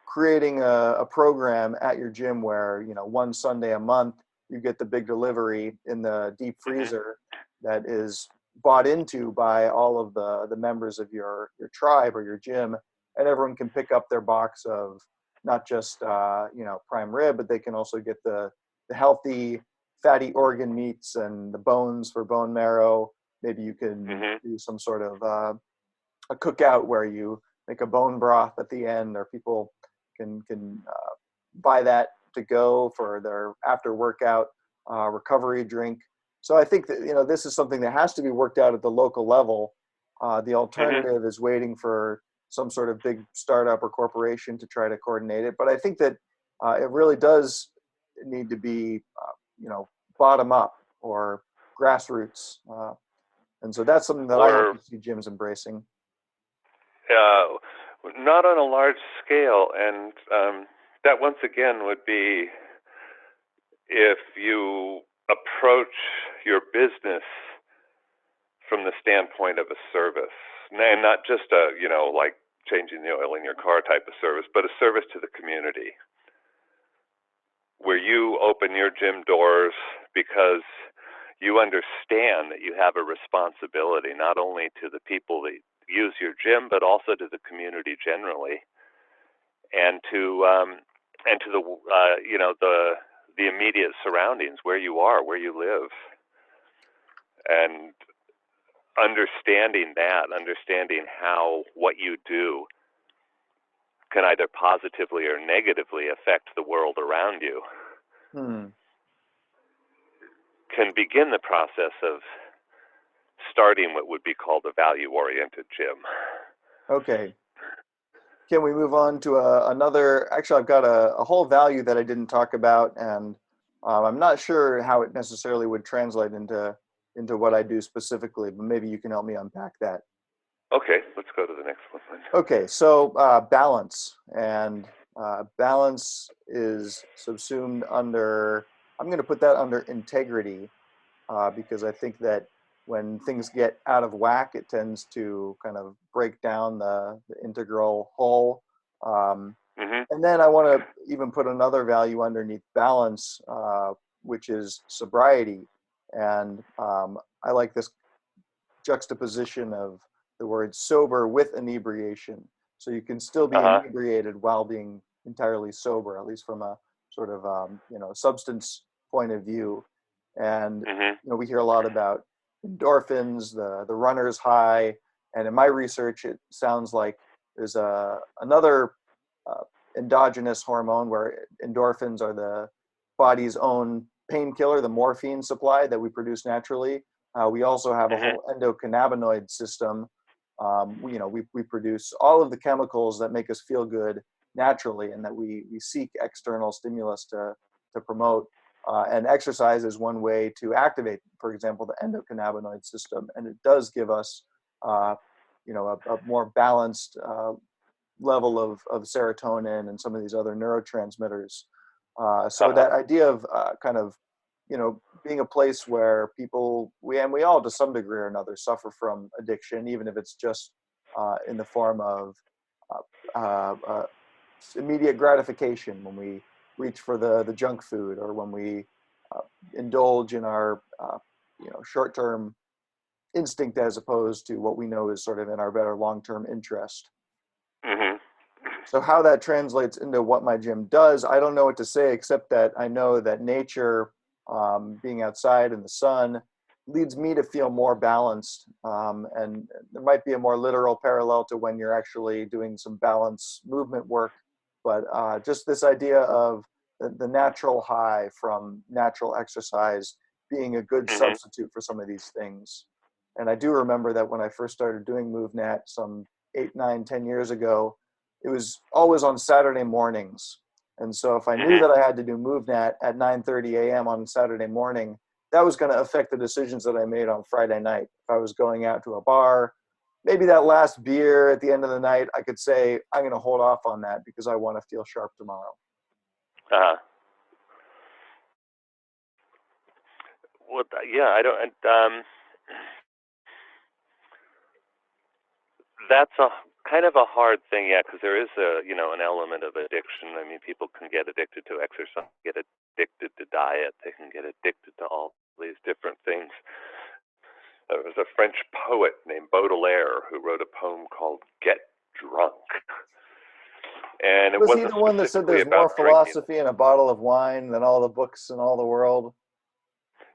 creating a program at your gym where, one Sunday a month you get the big delivery in the deep freezer that is bought into by all of the members of your tribe or your gym, and everyone can pick up their box of not just prime rib, but they can also get the healthy fatty organ meats and the bones for bone marrow. Maybe you can do some sort of a cookout where you make a bone broth at the end, or people can buy that to go for their after workout recovery drink. So I think that this is something that has to be worked out at the local level. The alternative is waiting for some sort of big startup or corporation to try to coordinate it. But I think that it really does need to be bottom up or grassroots, and so that's something that I hope to see gyms embracing. Not on a large scale, and that once again would be if you approach your business from the standpoint of a service, and not just a, like changing the oil in your car type of service, but a service to the community, where you open your gym doors because you understand that you have a responsibility not only to the people that use your gym, but also to the community generally, and to the the immediate surroundings, where you are, where you live, and understanding how what you do can either positively or negatively affect the world around you, can begin the process of starting what would be called a value-oriented gym. Okay. Can we move on to another? Actually, I've got a whole value that I didn't talk about, and I'm not sure how it necessarily would translate into what I do specifically, but maybe you can help me unpack that. Okay, let's go to the next one then. Okay, so balance. And balance is subsumed under, I'm going to put that under integrity, because I think that when things get out of whack, it tends to kind of break down the integral whole. And then I want to even put another value underneath balance, which is sobriety. And I like this juxtaposition of the word sober with inebriation. So you can still be inebriated while being entirely sober, at least from a sort of substance point of view. And we hear a lot about endorphins, the runner's high, and in my research, it sounds like there's another endogenous hormone where endorphins are the body's own painkiller, the morphine supply that we produce naturally. We also have a whole endocannabinoid system. We produce all of the chemicals that make us feel good naturally, and that we seek external stimulus to promote. And exercise is one way to activate, for example, the endocannabinoid system, and it does give us, a more balanced level of serotonin and some of these other neurotransmitters. So that idea of kind of, being a place where people, we all to some degree or another suffer from addiction, even if it's just in the form of immediate gratification when we reach for the junk food, or when we indulge in our short-term instinct as opposed to what we know is sort of in our better long-term interest. So how that translates into what my gym does, I don't know what to say, except that I know that nature, being outside in the sun, leads me to feel more balanced. And there might be a more literal parallel to when you're actually doing some balance movement work, but just this idea of the natural high from natural exercise being a good substitute for some of these things. And I do remember that when I first started doing MoveNat some 8, 9, 10 years ago, it was always on Saturday mornings. And so if I knew that I had to do MoveNat at 9:30 a.m. on Saturday morning, that was going to affect the decisions that I made on Friday night. If I was going out to a bar, maybe that last beer at the end of the night, I could say, I'm going to hold off on that because I want to feel sharp tomorrow. Well, yeah, I don't. That's a kind of a hard thing, yeah, because there is an element of addiction. I mean, people can get addicted to exercise, get addicted to diet, they can get addicted to all these different things. There was a French poet named Baudelaire who wrote a poem called "Get Drunk," and it Was he wasn't the one that said there's more philosophy in a bottle of wine than all the books in all the world?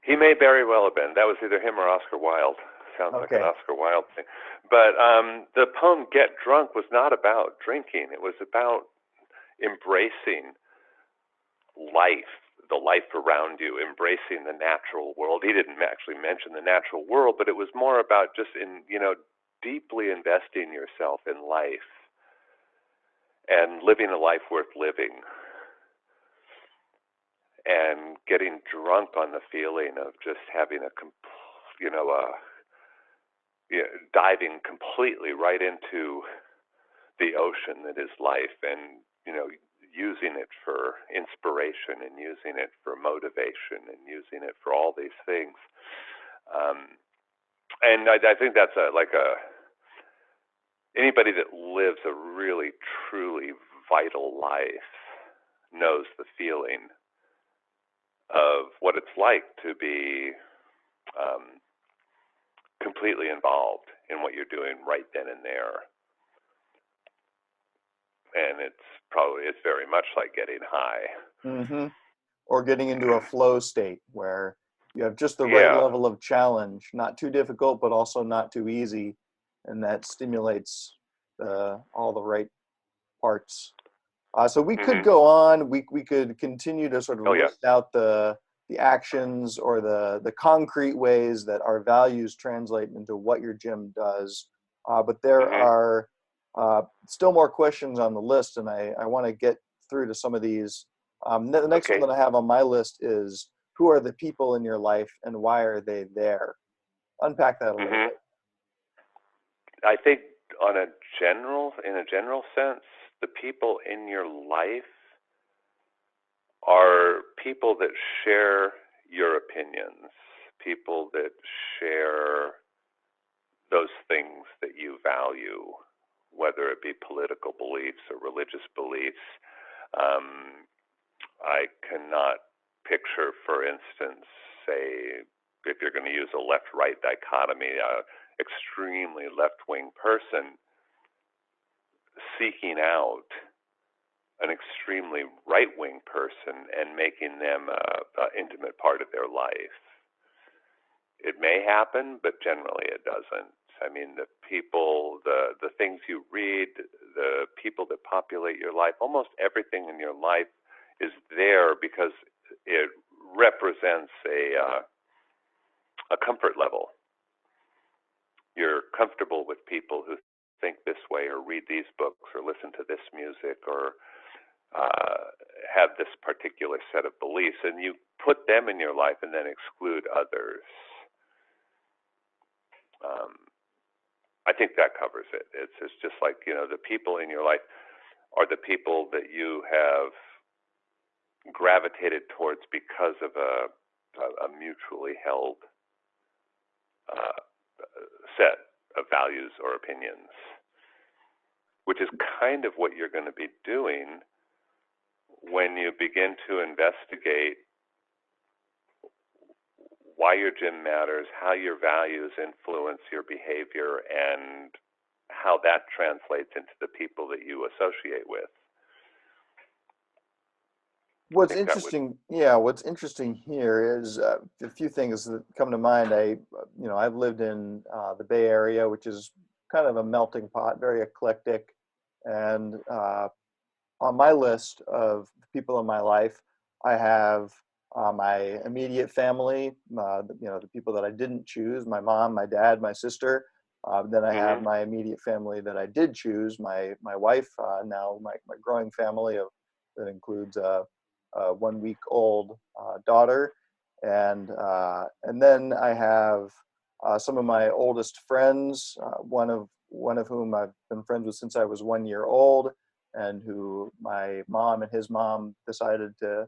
He may very well have been. That was either him or Oscar Wilde. Sounds like an Oscar Wilde thing. But the poem "Get Drunk" was not about drinking. It was about embracing life, the life around you, embracing the natural world. He didn't actually mention the natural world, but it was more about just deeply investing yourself in life and living a life worth living, and getting drunk on the feeling of just having diving completely right into the ocean that is life. And using it for inspiration and using it for motivation and using it for all these things. And I think that's anybody that lives a really, truly vital life knows the feeling of what it's like to be completely involved in what you're doing right then and there. And it's very much like getting high. Mm-hmm. Or getting into a flow state where you have just the right Yeah. level of challenge, not too difficult, but also not too easy. And that stimulates all the right parts. So we could go on. We could continue to sort of list out the actions or the concrete ways that our values translate into what your gym does. But there are still more questions on the list, and I want to get through to some of these. The next one that I have on my list is, who are the people in your life and why are they there? Unpack that a little bit. I think in a general sense, the people in your life are people that share your opinions, people that share those things that you value, whether it be political beliefs or religious beliefs. I cannot picture, for instance, say, if you're going to use a left-right dichotomy, extremely left-wing person seeking out an extremely right-wing person and making them an intimate part of their life. It may happen, but generally it doesn't. I mean, the people, the things you read, the people that populate your life, almost everything in your life is there because it represents a comfort level. You're comfortable with people who think this way or read these books or listen to this music or have this particular set of beliefs, and you put them in your life and then exclude others. I think that covers it. It's just like, the people in your life are the people that you have gravitated towards because of a mutually held set of values or opinions, which is kind of what you're going to be doing when you begin to investigate why your gym matters, how your values influence your behavior, and how that translates into the people that you associate with. What's interesting here is a few things that come to mind. I've lived in the Bay Area, which is kind of a melting pot, very eclectic, and on my list of people in my life, I have my immediate family, the people that I didn't choose, my mom, my dad, my sister. Then I have my immediate family that I did choose, my wife, now my growing family that includes a 1-week-old daughter, and then I have some of my oldest friends, one of whom I've been friends with since I was 1 year old, and who my mom and his mom decided to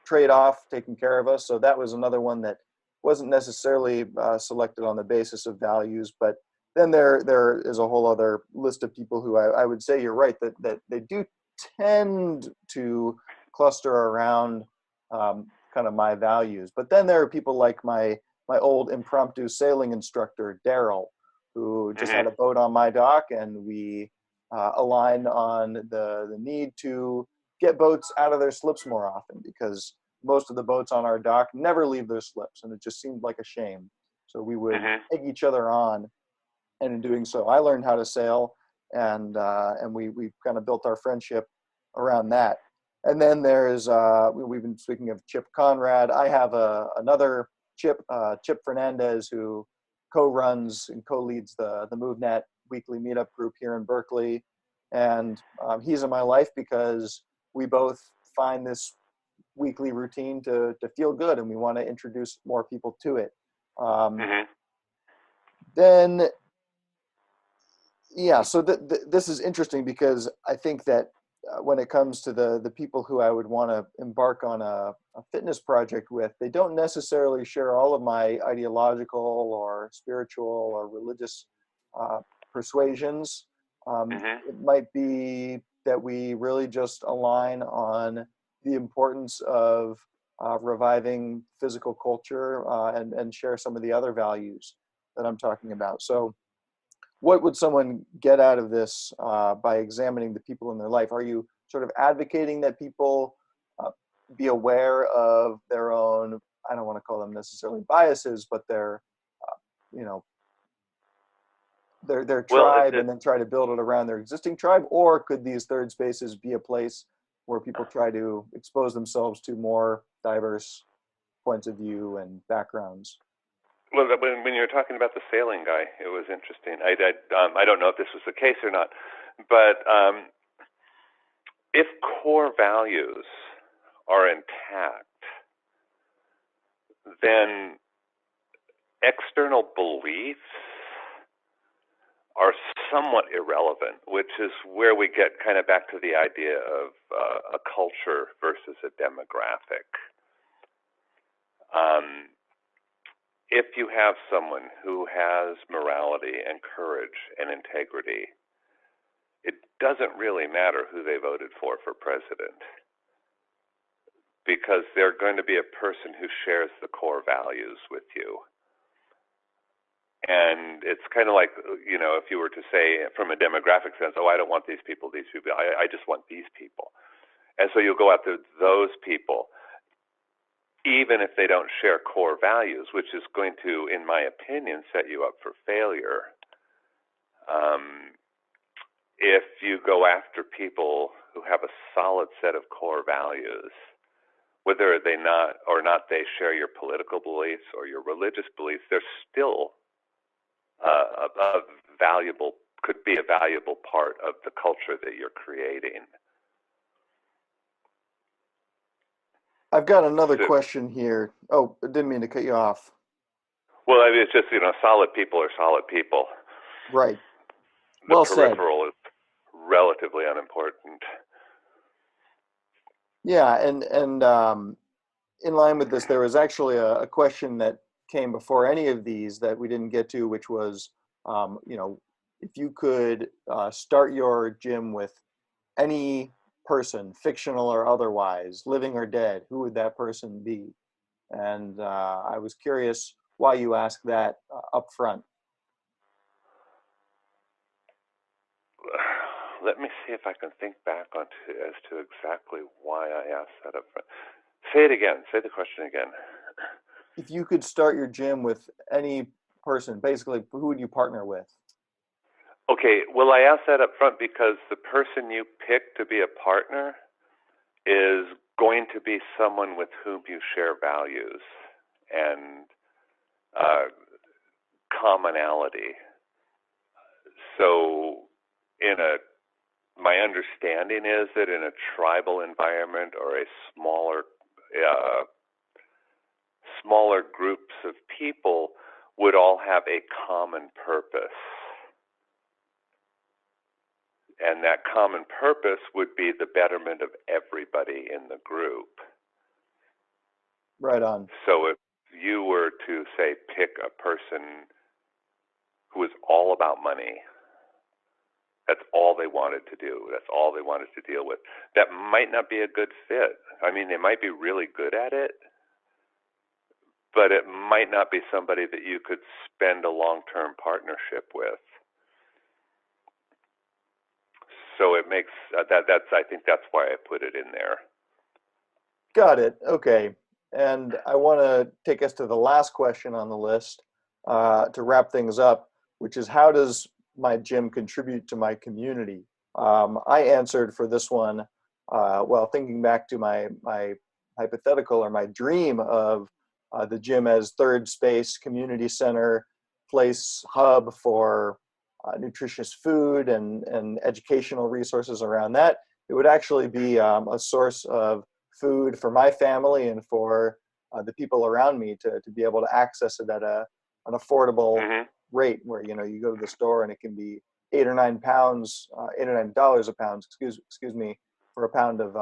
trade off taking care of us. So that was another one that wasn't necessarily selected on the basis of values. But then there is a whole other list of people who I would say you're right, that they do tend to cluster around kind of my values. But then there are people like my old impromptu sailing instructor, Daryl, who just had a boat on my dock, and we aligned on the need to get boats out of their slips more often, because most of the boats on our dock never leave their slips, and it just seemed like a shame. So we would egg each other on, and in doing so, I learned how to sail, and we kind of built our friendship around that. And then there's we've been speaking of Chip Conrad. I have another Chip Fernandez, who co-runs and co-leads the MoveNet weekly meetup group here in Berkeley, and he's in my life because we both find this weekly routine to feel good, and we want to introduce more people to it. So this is interesting because I think that when it comes to the people who I would want to embark on a fitness project with, they don't necessarily share all of my ideological or spiritual or religious uh, persuasions. Hmm. It might be that we really just align on the importance of reviving physical culture and share some of the other values that I'm talking about. So what would someone get out of this by examining the people in their life? Are you sort of advocating that people be aware of their own, I don't want to call them necessarily biases, but their, you know, their Well, tribe, and then try to build it around their existing tribe? Or could these third spaces be a place where people try to expose themselves to more diverse points of view and backgrounds? well, when you were talking about the sailing guy, it was interesting. I don't know if this was the case or not, but if core values are intact, then external beliefs are somewhat irrelevant, which is where we get kind of back to the idea of a culture versus a demographic. If you have someone who has morality and courage and integrity, it doesn't really matter who they voted for president, because they're going to be a person who shares the core values with you. And it's kind of like, if you were to say from a demographic sense, oh, I don't want these people, I just want these people. And so you'll go after those people, even if they don't share core values, which is going to, in my opinion, set you up for failure. If you go after people who have a solid set of core values, whether they they share your political beliefs or your religious beliefs, they're still could be a valuable part of the culture that you're creating. I've got another So, question here. Oh, I didn't mean to cut you off. well, I mean, it's just, solid people are solid people. Right. The Well said. peripheral is relatively unimportant. Yeah, and in line with this, there was actually a question that came before any of these that we didn't get to, which was, if you could start your gym with any person, fictional or otherwise, living or dead, who would that person be? And I was curious why you asked that up front. Let me see if I can think back as to exactly why I asked that up front. Say it again. Say the question again. If you could start your gym with any person, basically, who would you partner with? Okay, well, I asked that up front because the person you pick to be a partner is going to be someone with whom you share values and commonality. So, my understanding is that in a tribal environment or a smaller groups of people would all have a common purpose. And that common purpose would be the betterment of everybody in the group. Right on. So if you were to, say, pick a person who is all about money, that's all they wanted to do, that's all they wanted to deal with, that might not be a good fit. I mean, they might be really good at it, but it might not be somebody that you could spend a long-term partnership with. So it makes I think that's why I put it in there. Got it. Okay. And I want to take us to the last question on the list to wrap things up, which is, how does my gym contribute to my community? I answered for this one, thinking back to my hypothetical or my dream of the gym as third space, community center, place, hub for nutritious food and educational resources around that. It would actually be a source of food for my family and for the people around me to be able to access it at an affordable rate, where you go to the store and it can be $8 or $9 a pound, excuse me, for a pound of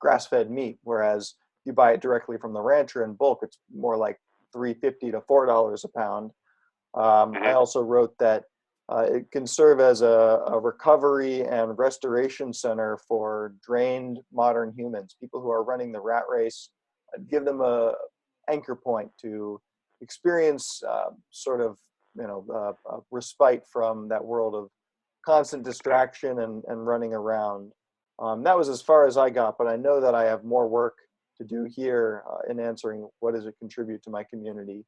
grass-fed meat, whereas you buy it directly from the rancher in bulk, it's more like $3.50 to $4 a pound. I also wrote that it can serve as a recovery and restoration center for drained modern humans, people who are running the rat race. Give them a anchor point to experience sort of a respite from that world of constant distraction and running around. That was as far as I got, but I know that I have more work to do here in answering what does it contribute to my community.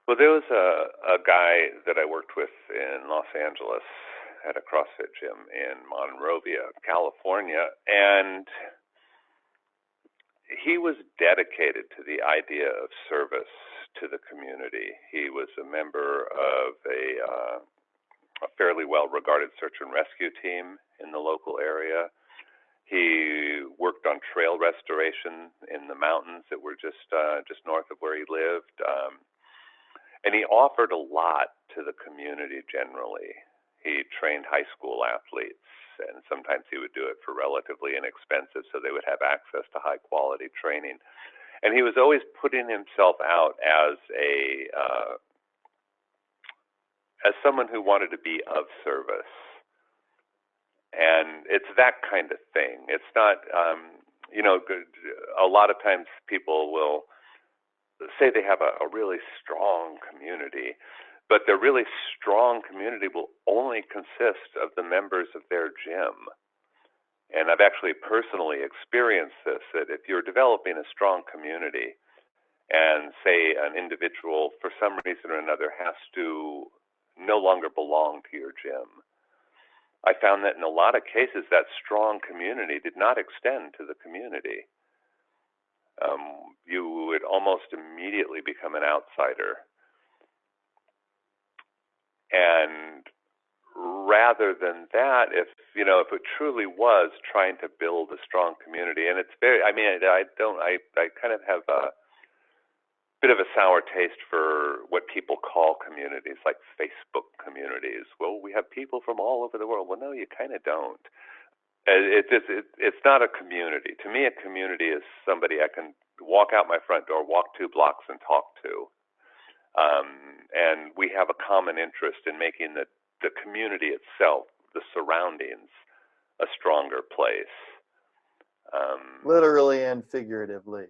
Well, there was a guy that I worked with in Los Angeles at a CrossFit gym in Monrovia, California, and he was dedicated to the idea of service to the community. He was a member of a fairly well-regarded search and rescue team in the local area. He worked on trail restoration in the mountains that were just north of where he lived. And he offered a lot to the community generally. He trained high school athletes, and sometimes he would do it for relatively inexpensive so they would have access to high quality training. And he was always putting himself out as someone who wanted to be of service. And it's that kind of thing. It's not, a lot of times people will say they have a really strong community, but their really strong community will only consist of the members of their gym. And I've actually personally experienced this, that if you're developing a strong community and say an individual for some reason or another has to no longer belong to your gym, I found that in a lot of cases that strong community did not extend to the community. You would almost immediately become an outsider. And rather than that, if it truly was trying to build a strong community, and it's very, I kind of have a bit of a sour taste for what people call communities, like Facebook communities. Well, we have people from all over the world. Well, no, you kind of don't. It's not a community. To me, a community is somebody I can walk out my front door, walk 2 blocks, and talk to. And we have a common interest in making the community itself, the surroundings, a stronger place. Literally and figuratively.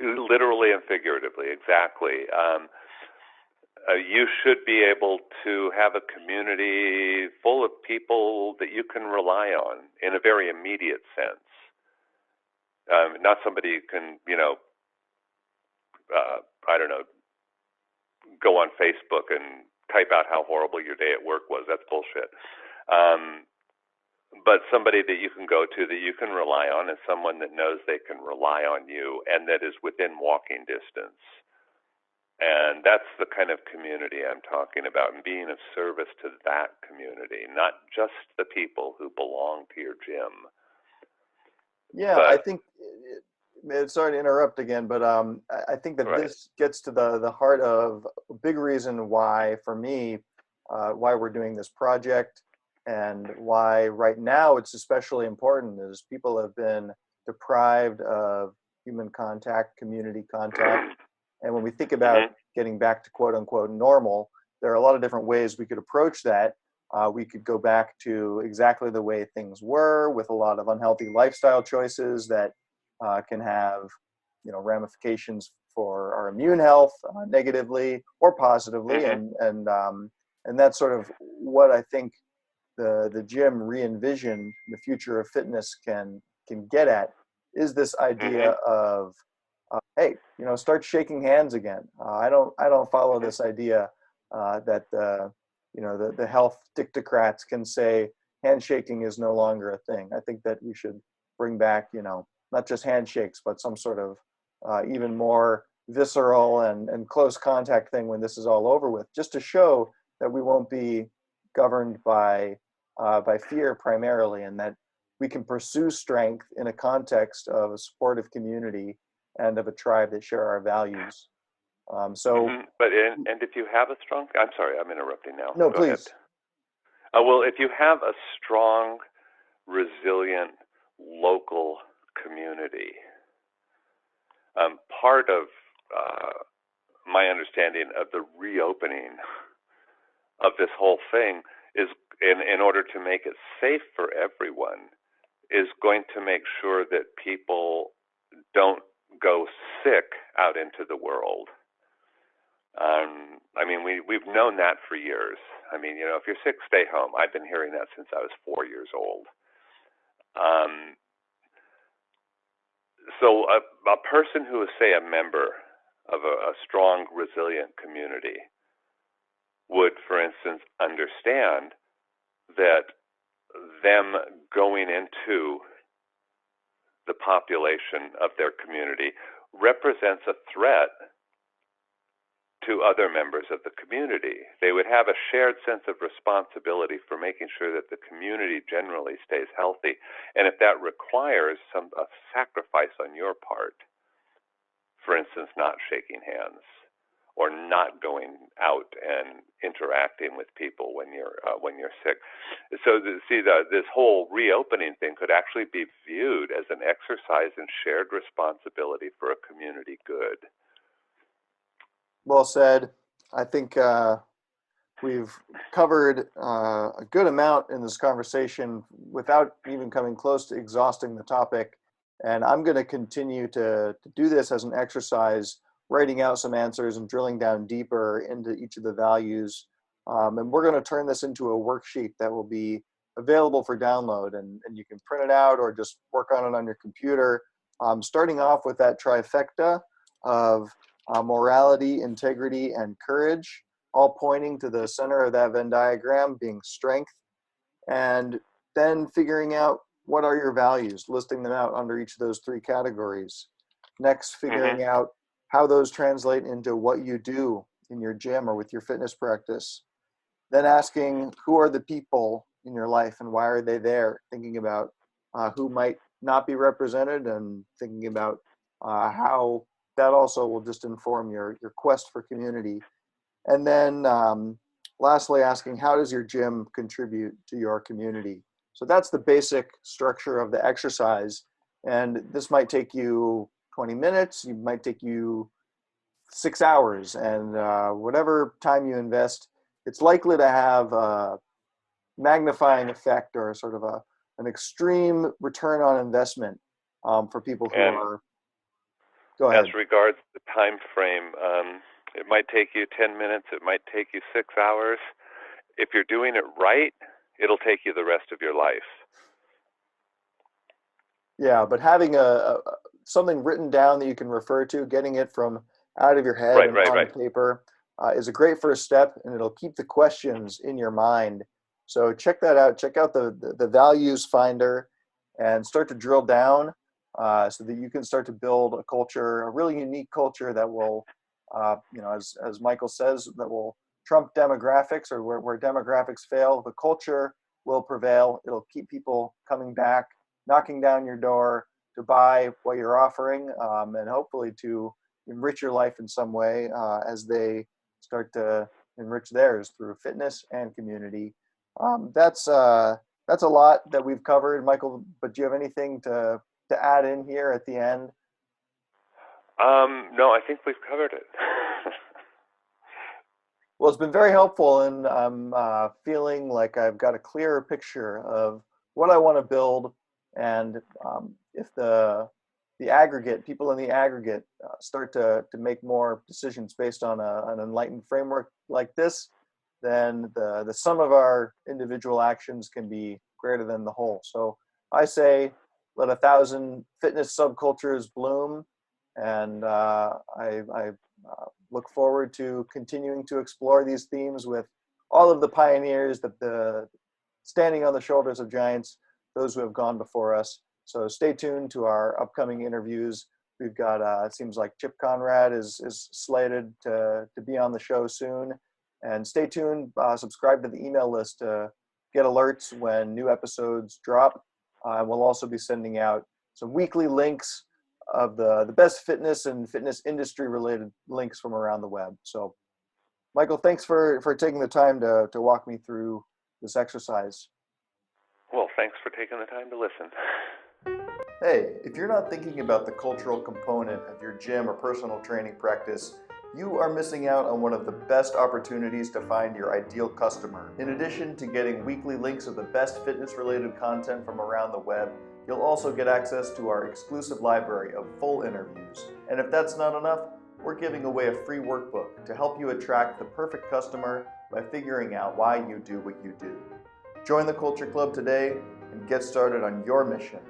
Literally and figuratively, exactly. You should be able to have a community full of people that you can rely on in a very immediate sense. Not somebody you can, go on Facebook and type out how horrible your day at work was. That's bullshit. But somebody that you can go to, that you can rely on, is someone that knows they can rely on you and that is within walking distance. And that's the kind of community I'm talking about, and being of service to that community, not just the people who belong to your gym. Yeah, I think, sorry to interrupt again, but I think that this gets to the heart of a big reason why, for me, why we're doing this project, and why right now it's especially important, is people have been deprived of human contact, community contact. And when we think about getting back to quote unquote normal, there are a lot of different ways we could approach that. We could go back to exactly the way things were, with a lot of unhealthy lifestyle choices that can have, ramifications for our immune health, negatively or positively. And that's sort of what I think the gym re-envisioned the future of fitness can get at, is this idea of hey, start shaking hands again. I don't follow this idea that the health dictocrats can say handshaking is no longer a thing. I think that we should bring back, not just handshakes, but some sort of even more visceral and close contact thing when this is all over with, just to show that we won't be governed by fear primarily, and that we can pursue strength in a context of a supportive community and of a tribe that share our values. But if you have a strong, I'm sorry, I'm interrupting now. No, Go please. ahead. Well, if you have a strong, resilient resilient local community. Part of my understanding of the reopening of this whole thing is, in order to make it safe for everyone, is going to make sure that people don't go sick out into the world. I mean, we've known that for years. I mean, if you're sick, stay home. I've been hearing that since I was 4 years old. So a person who is, say, a member of a strong, resilient community would, for instance, understand that them going into the population of their community represents a threat to other members of the community. They would have a shared sense of responsibility for making sure that the community generally stays healthy. And if that requires a sacrifice on your part, for instance, not shaking hands or not going out and interacting with people when you're sick. So this whole reopening thing could actually be viewed as an exercise in shared responsibility for a community good. Well said. I think we've covered a good amount in this conversation without even coming close to exhausting the topic. And I'm going to continue to do this as an exercise, writing out some answers and drilling down deeper into each of the values. And we're going to turn this into a worksheet that will be available for download. And you can print it out or just work on it on your computer. Starting off with that trifecta of morality, integrity, and courage, all pointing to the center of that Venn diagram being strength, and then figuring out what are your values, listing them out under each of those three categories. Next, figuring out how those translate into what you do in your gym or with your fitness practice. Then asking who are the people in your life and why are they there, thinking about who might not be represented and thinking about how that also will just inform your quest for community. And then lastly, asking how does your gym contribute to your community? So that's the basic structure of the exercise. And this might take you 20 minutes, it might take you 6 hours, and whatever time you invest, it's likely to have a magnifying effect or sort of an extreme return on investment for people who are. Go ahead. As regards the time frame, it might take you 10 minutes, it might take you 6 hours. If you're doing it right, it'll take you the rest of your life. Yeah, but having something written down that you can refer to, getting it from out of your head and on paper is a great first step, and it'll keep the questions in your mind. So check that out. Check out the values finder and start to drill down so that you can start to build a culture, a really unique culture that will, as Michael says, that will trump demographics, or where demographics fail, the culture will prevail. It'll keep people coming back, knocking down your door to buy what you're offering, and hopefully to enrich your life in some way as they start to enrich theirs through fitness and community. That's a lot that we've covered, Michael, but do you have anything to add in here at the end? No, I think we've covered it. Well, it's been very helpful, and I'm feeling like I've got a clearer picture of what I want to build, and if the aggregate, people in the aggregate start to make more decisions based on an enlightened framework like this, then the sum of our individual actions can be greater than the whole. So I say, let 1,000 fitness subcultures bloom, and I look forward to continuing to explore these themes with all of the pioneers, the standing on the shoulders of giants, those who have gone before us. So stay tuned to our upcoming interviews. We've got, it seems like Chip Conrad is slated to be on the show soon. And stay tuned, subscribe to the email list to get alerts when new episodes drop. And we'll also be sending out some weekly links of the best fitness and fitness industry related links from around the web. So Michael, thanks for taking the time to walk me through this exercise. Well, thanks for taking the time to listen. Hey, if you're not thinking about the cultural component of your gym or personal training practice, you are missing out on one of the best opportunities to find your ideal customer. In addition to getting weekly links of the best fitness-related content from around the web, you'll also get access to our exclusive library of full interviews. And if that's not enough, we're giving away a free workbook to help you attract the perfect customer by figuring out why you do what you do. Join the Culture Club today and get started on your mission